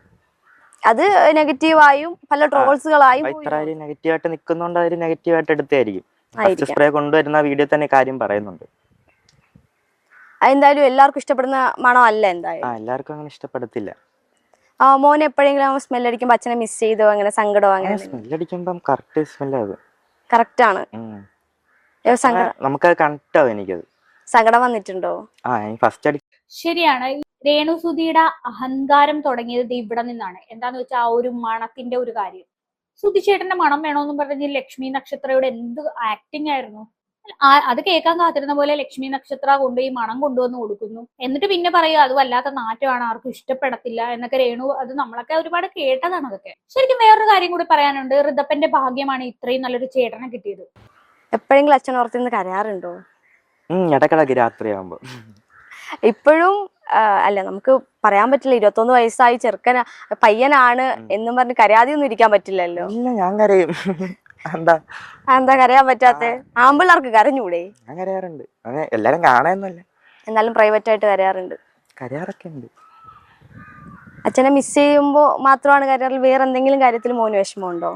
അത് നെഗറ്റീവായും പല ട്രോൾസുകളായും ഇത്ര നെഗറ്റീവായിട്ട് നിൽക്കുന്നോണ്ട് അവര് നെഗറ്റീവായിട്ട് എടുത്തായിരിക്കും. ഫസ്റ്റ് സ്പ്രേ കൊണ്ടുവരുന്ന വീഡിയോ തന്നെ കാര്യം പറയുന്നുണ്ട്. എന്തായാലും എല്ലാവർക്കും ഇഷ്ടപ്പെടുന്ന മണം അല്ല. എന്തായാലും എല്ലാവർക്കും അങ്ങനെ ഇഷ്ടപ്പെടത്തില്ല. മോനെ എപ്പോഴെങ്കിലും സ്മെൽ അടിക്കുമ്പോ അച്ഛനെ മിസ് ചെയ്തോ, അങ്ങനെ സങ്കടമോ? അങ്ങനെ സ്മെല്ലടിക്കുമ്പം കറക്റ്റ് സ്മെല്ല് കറക്റ്റ് ആണ്. നമുക്കത് കണക്ട് ആവും. എനിക്കത് സങ്കടം വന്നിട്ടുണ്ടോ? ഫസ്റ്റ് ശരിയാണ്. രേണുസുധിയുടെ അഹങ്കാരം തുടങ്ങിയത് ഇവിടെ നിന്നാണ്. എന്താന്ന് വെച്ചാൽ ആ ഒരു മണത്തിന്റെ ഒരു കാര്യം. സുധിച്ചേട്ടന്റെ മണം വേണോന്നും പറഞ്ഞ് ലക്ഷ്മി നക്ഷത്രയുടെ എന്ത് ആക്ടിങ് ആയിരുന്നു. അത് കേൾക്കാൻ കാത്തിരുന്ന പോലെ ലക്ഷ്മി നക്ഷത്ര കൊണ്ട് ഈ മണം കൊണ്ടുവന്ന് കൊടുക്കുന്നു. എന്നിട്ട് പിന്നെ പറയുക അത് വല്ലാത്ത നാറ്റമാണ്, ആർക്കും ഇഷ്ടപ്പെടത്തില്ല എന്നൊക്കെ രേണു. അത് നമ്മളൊക്കെ ഒരുപാട് കേട്ടതാണ് അതൊക്കെ. ശരിക്കും വേറൊരു കാര്യം കൂടി പറയാനുണ്ട്. ഋതപ്പന്റെ ഭാഗ്യമാണ് ഇത്രയും നല്ലൊരു ചേട്ടനെ കിട്ടിയത്. എപ്പോഴെങ്കിലും അച്ഛൻ ഓർത്തിന്ന് കരയാറുണ്ടോ? ഇടക്കിടക്ക് രാത്രിയാകുമ്പോ. ഇപ്പോഴും അല്ല, നമുക്ക് പറയാൻ പറ്റില്ല. 21 വയസ്സായി ചെറുക്കന പയ്യനാണ് എന്നും പറഞ്ഞ് കരയാതെയൊന്നും ഇരിക്കാൻ പറ്റില്ലല്ലോ. ഞാൻ കരയും. എന്താ കരയാൻ പറ്റാത്തെ? ആമ്പിള്ളേർക്ക് കരഞ്ഞൂടെ? ഞാൻ കരയാറുണ്ട്. എല്ലാരും കാണാനൊന്നുമല്ല, എന്നാലും പ്രൈവറ്റ് ആയിട്ട് കരയാറുണ്ട്. കരയാറൊക്കെ ഉണ്ട്. അച്ഛനെ മിസ് ചെയ്യുമ്പോ മാത്രമാണ് കരയാറിൽ? വേറെ എന്തെങ്കിലും കാര്യത്തിൽ മോന് വിഷമമുണ്ടോ?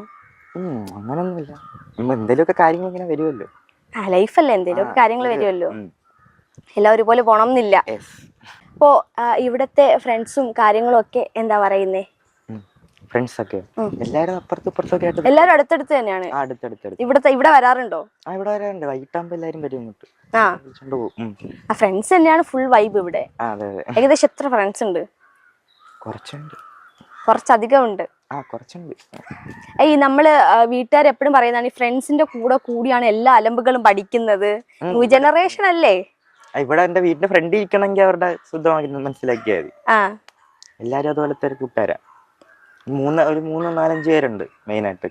അങ്ങനൊന്നുമില്ല. എന്തെങ്കിലുമൊക്കെ കാര്യങ്ങൾ ഇങ്ങനെ വരുമല്ലോ. ലൈഫല്ലേ, എന്തെങ്കിലുമൊക്കെ കാര്യങ്ങൾ വരുമല്ലോ. എല്ലാം ഒരുപോലെ പോണം എന്നില്ല. അപ്പോ ഇവിടത്തെ ഫ്രണ്ട്സും കാര്യങ്ങളും ഒക്കെ എന്താ പറയുന്നേ? എല്ലാരും അടുത്തടുത്ത് തന്നെയാണ്. ഇവിടെ വരാറുണ്ടോ? വൈകിട്ടാകുമ്പോ എല്ലാരും വരും. ഫ്രണ്ട്സ് തന്നെയാണ് ഫുൾ വൈബ് ഇവിടെ. ഏകദേശം എത്ര ഫ്രണ്ട്സ് ഉണ്ട്? കുറച്ചധികം ഉണ്ട്. നമ്മള് വീട്ടുകാർ എപ്പോഴും പറയുന്നതാണ്, ഈ ഫ്രണ്ട്സിന്റെ കൂടെ കൂടിയാണ് എല്ലാ അലമ്പുകളും പഠിക്കുന്നത്. ന്യൂ ജനറേഷൻ അല്ലേ? ഇവിടെ എന്റെ വീടിന്റെ ഫ്രണ്ട് ഇരിക്കണമെങ്കിൽ അവരുടെ ശുദ്ധമായി മനസ്സിലാക്കിയാൽ മതി. എല്ലാരും അതുപോലത്തെ ഒരു കൂട്ടുകാരാ. ഒരു 3-4-5 പേരുണ്ട് മെയിൻ ആയിട്ട്.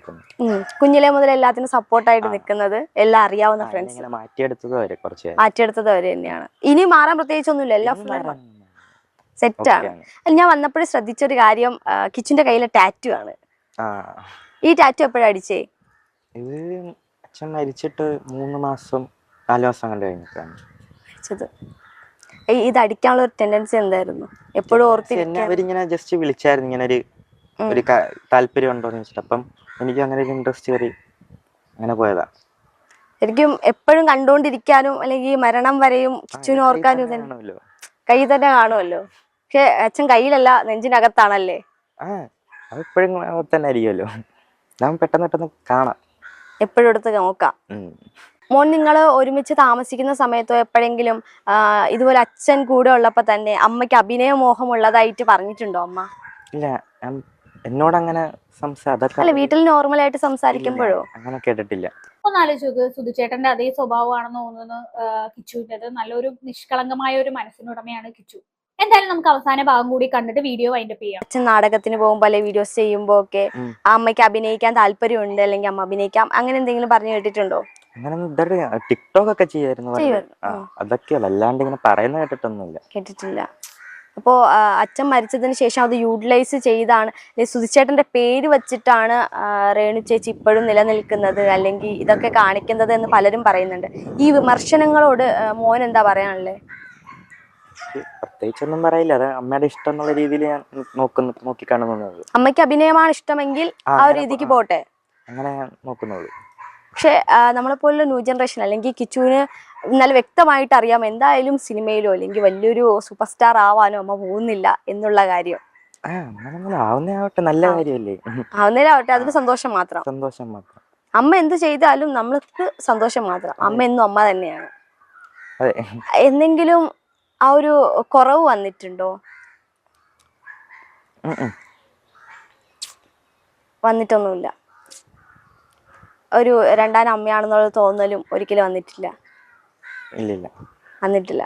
കുഞ്ഞിലെ മുതൽ എല്ലാത്തിനും സപ്പോർട്ടായിട്ട് നിൽക്കുന്നത്, എല്ലാം അറിയാവുന്ന ഫ്രണ്ട്സ്. മാറ്റിയെടുത്തത് അവര് തന്നെയാണ്. ഇനി മാറാൻ പ്രത്യേകിച്ചൊന്നുമില്ല, എല്ലാം സെറ്റാണ്. ഞാൻ വന്നപ്പോഴും ശ്രദ്ധിച്ചൊരു കാര്യം, കിച്ചുന്റെ കയ്യിലെ ടാറ്റു ആണ്. ഈ ടാറ്റു എപ്പോഴാ അടിച്ചേ? ഇത് അച്ഛൻ മരിച്ചിട്ട് 3 മാസം 4 മാസം കണ്ടു കഴിഞ്ഞിട്ടാണ് അടിച്ചത്. ഇത് അടിക്കാനുള്ള ഒരു ടെൻഡൻസി എന്തായിരുന്നു? എപ്പോഴും അവരിങ്ങനെ ജസ്റ്റ് വിളിച്ചായിരുന്നു, ഇങ്ങനെ ഒരു താല്പര്യം ഉണ്ടോന്ന് വെച്ചിട്ട്. അപ്പം എനിക്ക് അങ്ങനെ ഒരു ഇൻട്രസ്റ്റ് കയറി അങ്ങനെ പോയതാ. ശരിക്കും എപ്പോഴും കണ്ടുകൊണ്ടിരിക്കാനും അല്ലെങ്കിൽ മരണം വരെയും കിച്ചുവിനെ ഓർക്കാനും കൈ തന്നെ കാണുമല്ലോ. പക്ഷെ അച്ഛൻ കയ്യിലല്ല, നെഞ്ചിനകത്താണല്ലേ? എപ്പോഴും തന്നെ ആയിരിക്കുമല്ലോ, പെട്ടെന്ന് കാണാം, എപ്പോഴും എടുത്ത് നോക്കാം. മോൻ നിങ്ങൾ ഒരുമിച്ച് താമസിക്കുന്ന സമയത്തോ എപ്പോഴെങ്കിലും ഇതുപോലെ അച്ഛൻ കൂടെ ഉള്ളപ്പോ തന്നെ അമ്മയ്ക്ക് അഭിനയ മോഹമുള്ളതായിട്ട് പറഞ്ഞിട്ടുണ്ടോ അമ്മ? ഇല്ല, എന്നോടങ്ങനെ അല്ല, വീട്ടിൽ നോർമൽ ആയിട്ട് സംസാരിക്കുമ്പോഴോ? അങ്ങനെ കേട്ടിട്ടില്ല. ഒന്നാലോചിച്ച് സുധിച്ചേട്ടന്റെ അതേ സ്വഭാവമാണെന്ന് തോന്നുന്നു കിച്ചുവിൻ്റെത്. നല്ലൊരു നിഷ്കളങ്കമായ ഒരു മനസ്സിനുടമയാണ് കിച്ചു. എന്തായാലും നമുക്ക് അവസാന ഭാഗം കൂടി കണ്ടിട്ട് വീഡിയോ വൈൻഡപ്പ് ചെയ്യാം. അച്ഛൻ നാടകത്തിന് പോകുമ്പോ അല്ലെ വീഡിയോസ് ചെയ്യുമ്പോ ഒക്കെ അമ്മയ്ക്ക് അഭിനയിക്കാൻ താല്പര്യമുണ്ട്, അല്ലെങ്കിൽ അമ്മ അഭിനയിക്കാം, അങ്ങനെ എന്തെങ്കിലും പറഞ്ഞു കേട്ടിട്ടുണ്ടോ? ടിക്ടോക്ക് ഒക്കെ ചെയ്യായിരുന്നു, അതൊക്കെ അല്ലാണ്ട് ഇങ്ങനെ പറയുന്ന കേട്ടിട്ടില്ല. അപ്പോൾ അച്ഛൻ മരിച്ചതിന് ശേഷം അത് യൂട്ടിലൈസ് ചെയ്താണ് സുധിച്ചേട്ടൻ്റെ പേര് വച്ചിട്ടാണ് രേണു ചേച്ചി ഇപ്പോഴും നിലനിൽക്കുന്നത്, അല്ലെങ്കിൽ ഇതൊക്കെ കാണിക്കുന്നത് എന്ന് പലരും പറയുന്നുണ്ട്. ഈ വിമർശനങ്ങളോട് മോൻ എന്താ പറയാനുള്ളത്? പ്രത്യേകിച്ചൊന്നും പറയില്ല, അത് അമ്മയുടെ ഇഷ്ടം എന്നുള്ള രീതിയിൽ ഞാൻ നോക്കിക്കാണുന്നത്. അമ്മയ്ക്ക് അഭിനയമാണ് ഇഷ്ടമെങ്കിൽ ആ ഒരു രീതിക്ക് പോട്ടെ, അങ്ങനെ ഞാൻ നോക്കുന്നത്. പക്ഷെ നമ്മളെപ്പോലുള്ള ന്യൂ ജനറേഷൻ അല്ലെങ്കിൽ കിച്ചുവിന് നല്ല വ്യക്തമായിട്ട് അറിയാം എന്തായാലും സിനിമയിലോ അല്ലെങ്കിൽ വലിയൊരു സൂപ്പർ സ്റ്റാർ ആവാനോ അമ്മ പോകുന്നില്ല എന്നുള്ള കാര്യം. ആവുന്നതാവട്ടെ, നല്ല കാര്യമല്ലേ. ആവുന്നതിലാവട്ടെ, അതിന് സന്തോഷം മാത്രം. സന്തോഷം മാത്രം. അമ്മ എന്ത് ചെയ്താലും നമ്മൾക്ക് സന്തോഷം മാത്രം. അമ്മ എന്നും അമ്മ തന്നെയാണ്. അതെ. എന്തെങ്കിലും ആ ഒരു കുറവ് വന്നിട്ടുണ്ടോ? വന്നിട്ടൊന്നുമില്ല. ഒരു രണ്ടാം അമ്മയാണെന്നുള്ള തോന്നലും ഒരിക്കലും വന്നിട്ടില്ല. ഇല്ലില്ല, വന്നിട്ടില്ല.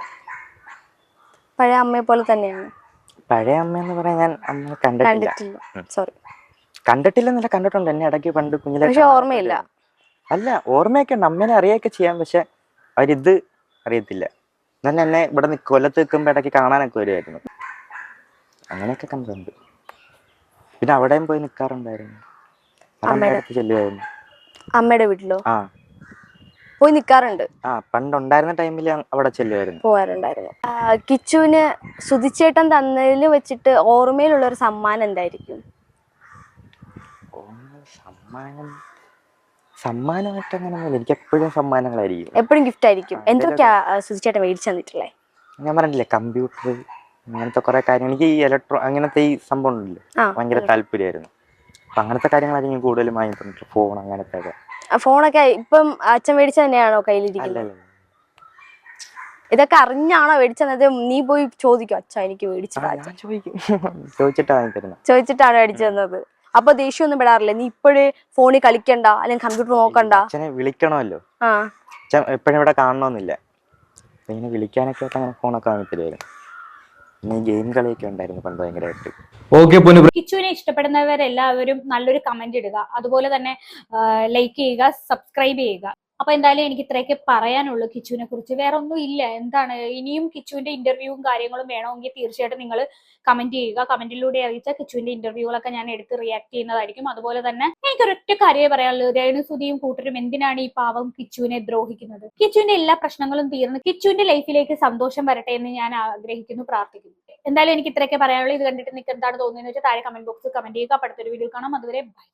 പഴയ അമ്മയെ പോലെ തന്നെയാണ്. പഴയ അമ്മയെന്ന് പറയാൻ ഞാൻ അമ്മ കണ്ടിട്ടില്ല. സോറി, കണ്ടിട്ടില്ലെന്നല്ല, കണ്ടിട്ടുണ്ട്. എന്നെ ഇടയ്ക്ക് പണ്ട് കുഞ്ഞിലെ. പക്ഷെ ഓർമ്മയില്ല. അല്ല, ഓർമ്മയൊക്കെ ഉണ്ട്. അമ്മേനെ അറിയൊക്കെ ചെയ്യാം, പക്ഷെ അവരിത് അറിയത്തില്ല. തന്നെ എന്നെ ഇവിടെ കൊല്ലത്ത് നിൽക്കുമ്പോൾ ഇടയ്ക്ക് കാണാനൊക്കെ വരുമായിരുന്നു. അങ്ങനെയൊക്കെ കണ്ടിട്ടുണ്ട്. പിന്നെ അവിടെയും പോയി നിൽക്കാറുണ്ടായിരുന്നു. ചെല്ലുമായിരുന്നു. അമ്മയുടെ വീട്ടിലോ? ആ, പോയി നിൽക്കാറുണ്ട്. ആ, പണ്ടുണ്ടായിരുന്ന ടൈമിൽ അവിടെ ചെല്ലുമായിരുന്നു, പോകാറുണ്ടായിരുന്നു. കിച്ചുവിന് സുധിച്ചേട്ടൻ തന്നതിൽ വെച്ചിട്ട് ഓർമ്മയിലുള്ള ഒരു സമ്മാനം എന്തായിരിക്കും? സമ്മാനമായിട്ട് അങ്ങനെയൊന്നുമില്ല. എനിക്ക് എപ്പോഴും സമ്മാനങ്ങളായിരിക്കും, എപ്പോഴും ഗിഫ്റ്റ് ആയിരിക്കും. എന്തൊക്കെയാ സുധിച്ചേട്ടൻ മേടിച്ചു തന്നിട്ടുള്ളേ? ഞാൻ പറഞ്ഞില്ലേ, കമ്പ്യൂട്ടർ, അങ്ങനത്തെ കുറെ കാര്യങ്ങൾ. എനിക്ക് ഈ അങ്ങനത്തെ ഈ സംഭവം ഉണ്ടല്ലോ, ഭയങ്കര താല്പര്യമായിരുന്നു. അപ്പൊ അങ്ങനത്തെ കാര്യങ്ങളായിരിക്കും കൂടുതലും വാങ്ങി തന്നിട്ടുള്ളത്. ഫോൺ, അങ്ങനത്തെ. ഫോണൊക്കെ ഇപ്പം അച്ഛൻ മേടിച്ച തന്നെയാണോ കയ്യിലിരിക്കുന്നത്? ഇതൊക്കെ അറിഞ്ഞാണോ മേടിച്ചത്? നീ പോയി ചോദിക്കും, അച്ഛാ എനിക്ക് മേടിച്ചതാ? ചോദിച്ചിട്ടാണോ മേടിച്ചു തന്നത്? അപ്പൊ ദേഷ്യം ഒന്നും പെടാറില്ല? നീ ഇപ്പോഴേ ഫോണിൽ കളിക്കണ്ട അല്ലെങ്കിൽ കമ്പ്യൂട്ടർ നോക്കണ്ട? അച്ഛനെ വിളിക്കണമല്ലോ, എപ്പോഴും ഇവിടെ കാണണമെന്നില്ല. ഇങ്ങനെ വിളിക്കാനൊക്കെ ആയിട്ട് അങ്ങനെ ഫോണൊക്കെ വാങ്ങിത്തരുമായിരുന്നു. പിന്നെ ഗെയിം കളിയൊക്കെ ഉണ്ടായിരുന്നു പണ്ട് ഭയങ്കരമായിട്ട്. കിച്ചുവിനെ ഇഷ്ടപ്പെടുന്നവരെല്ലാവരും നല്ലൊരു കമന്റ് ഇടുക, അതുപോലെ തന്നെ ലൈക്ക് ചെയ്യുക, സബ്സ്ക്രൈബ് ചെയ്യുക. അപ്പൊ എന്തായാലും എനിക്ക് ഇത്രയൊക്കെ പറയാനുള്ളൂ കിച്ചുവിനെ കുറിച്ച്. വേറെ ഒന്നും ഇല്ല. എന്താണ്, ഇനിയും കിച്ചുവിന്റെ ഇന്റർവ്യൂവും കാര്യങ്ങളും വേണമെങ്കിൽ തീർച്ചയായിട്ടും നിങ്ങൾ കമന്റ് ചെയ്യുക. കമന്റിലൂടെ അറിയിച്ച കിച്ചുവിന്റെ ഇന്റർവ്യൂകളൊക്കെ ഞാൻ എടുത്ത് റിയാക്ട് ചെയ്യുന്നതായിരിക്കും. അതുപോലെ തന്നെ എനിക്കൊരൊറ്റ കാര്യമേ പറയാനുള്ളൂ, രേണുസുതിയും കൂട്ടരും എന്തിനാണ് ഈ പാവം കിച്ചുവിനെ ദ്രോഹിക്കുന്നത്? കിച്ചുവിന്റെ എല്ലാ പ്രശ്നങ്ങളും തീർന്ന് കിച്ചുവിന്റെ ലൈഫിലേക്ക് സന്തോഷം വരട്ടെ എന്ന് ഞാൻ ആഗ്രഹിക്കുന്നു, പ്രാർത്ഥിക്കുന്നു. എന്തായാലും എനിക്ക് ഇത്രയൊക്കെ പറയാനുള്ളൂ. ഇത് കണ്ടിട്ട് നിങ്ങൾക്ക് എന്താണ് തോന്നുന്നത് വെച്ചാൽ താഴെ കമന്റ് ബോക്സിൽ കമന്റ് ചെയ്യുക. അടുത്തൊരു വീഡിയോ കാണാം. അതുവരെ ബൈ.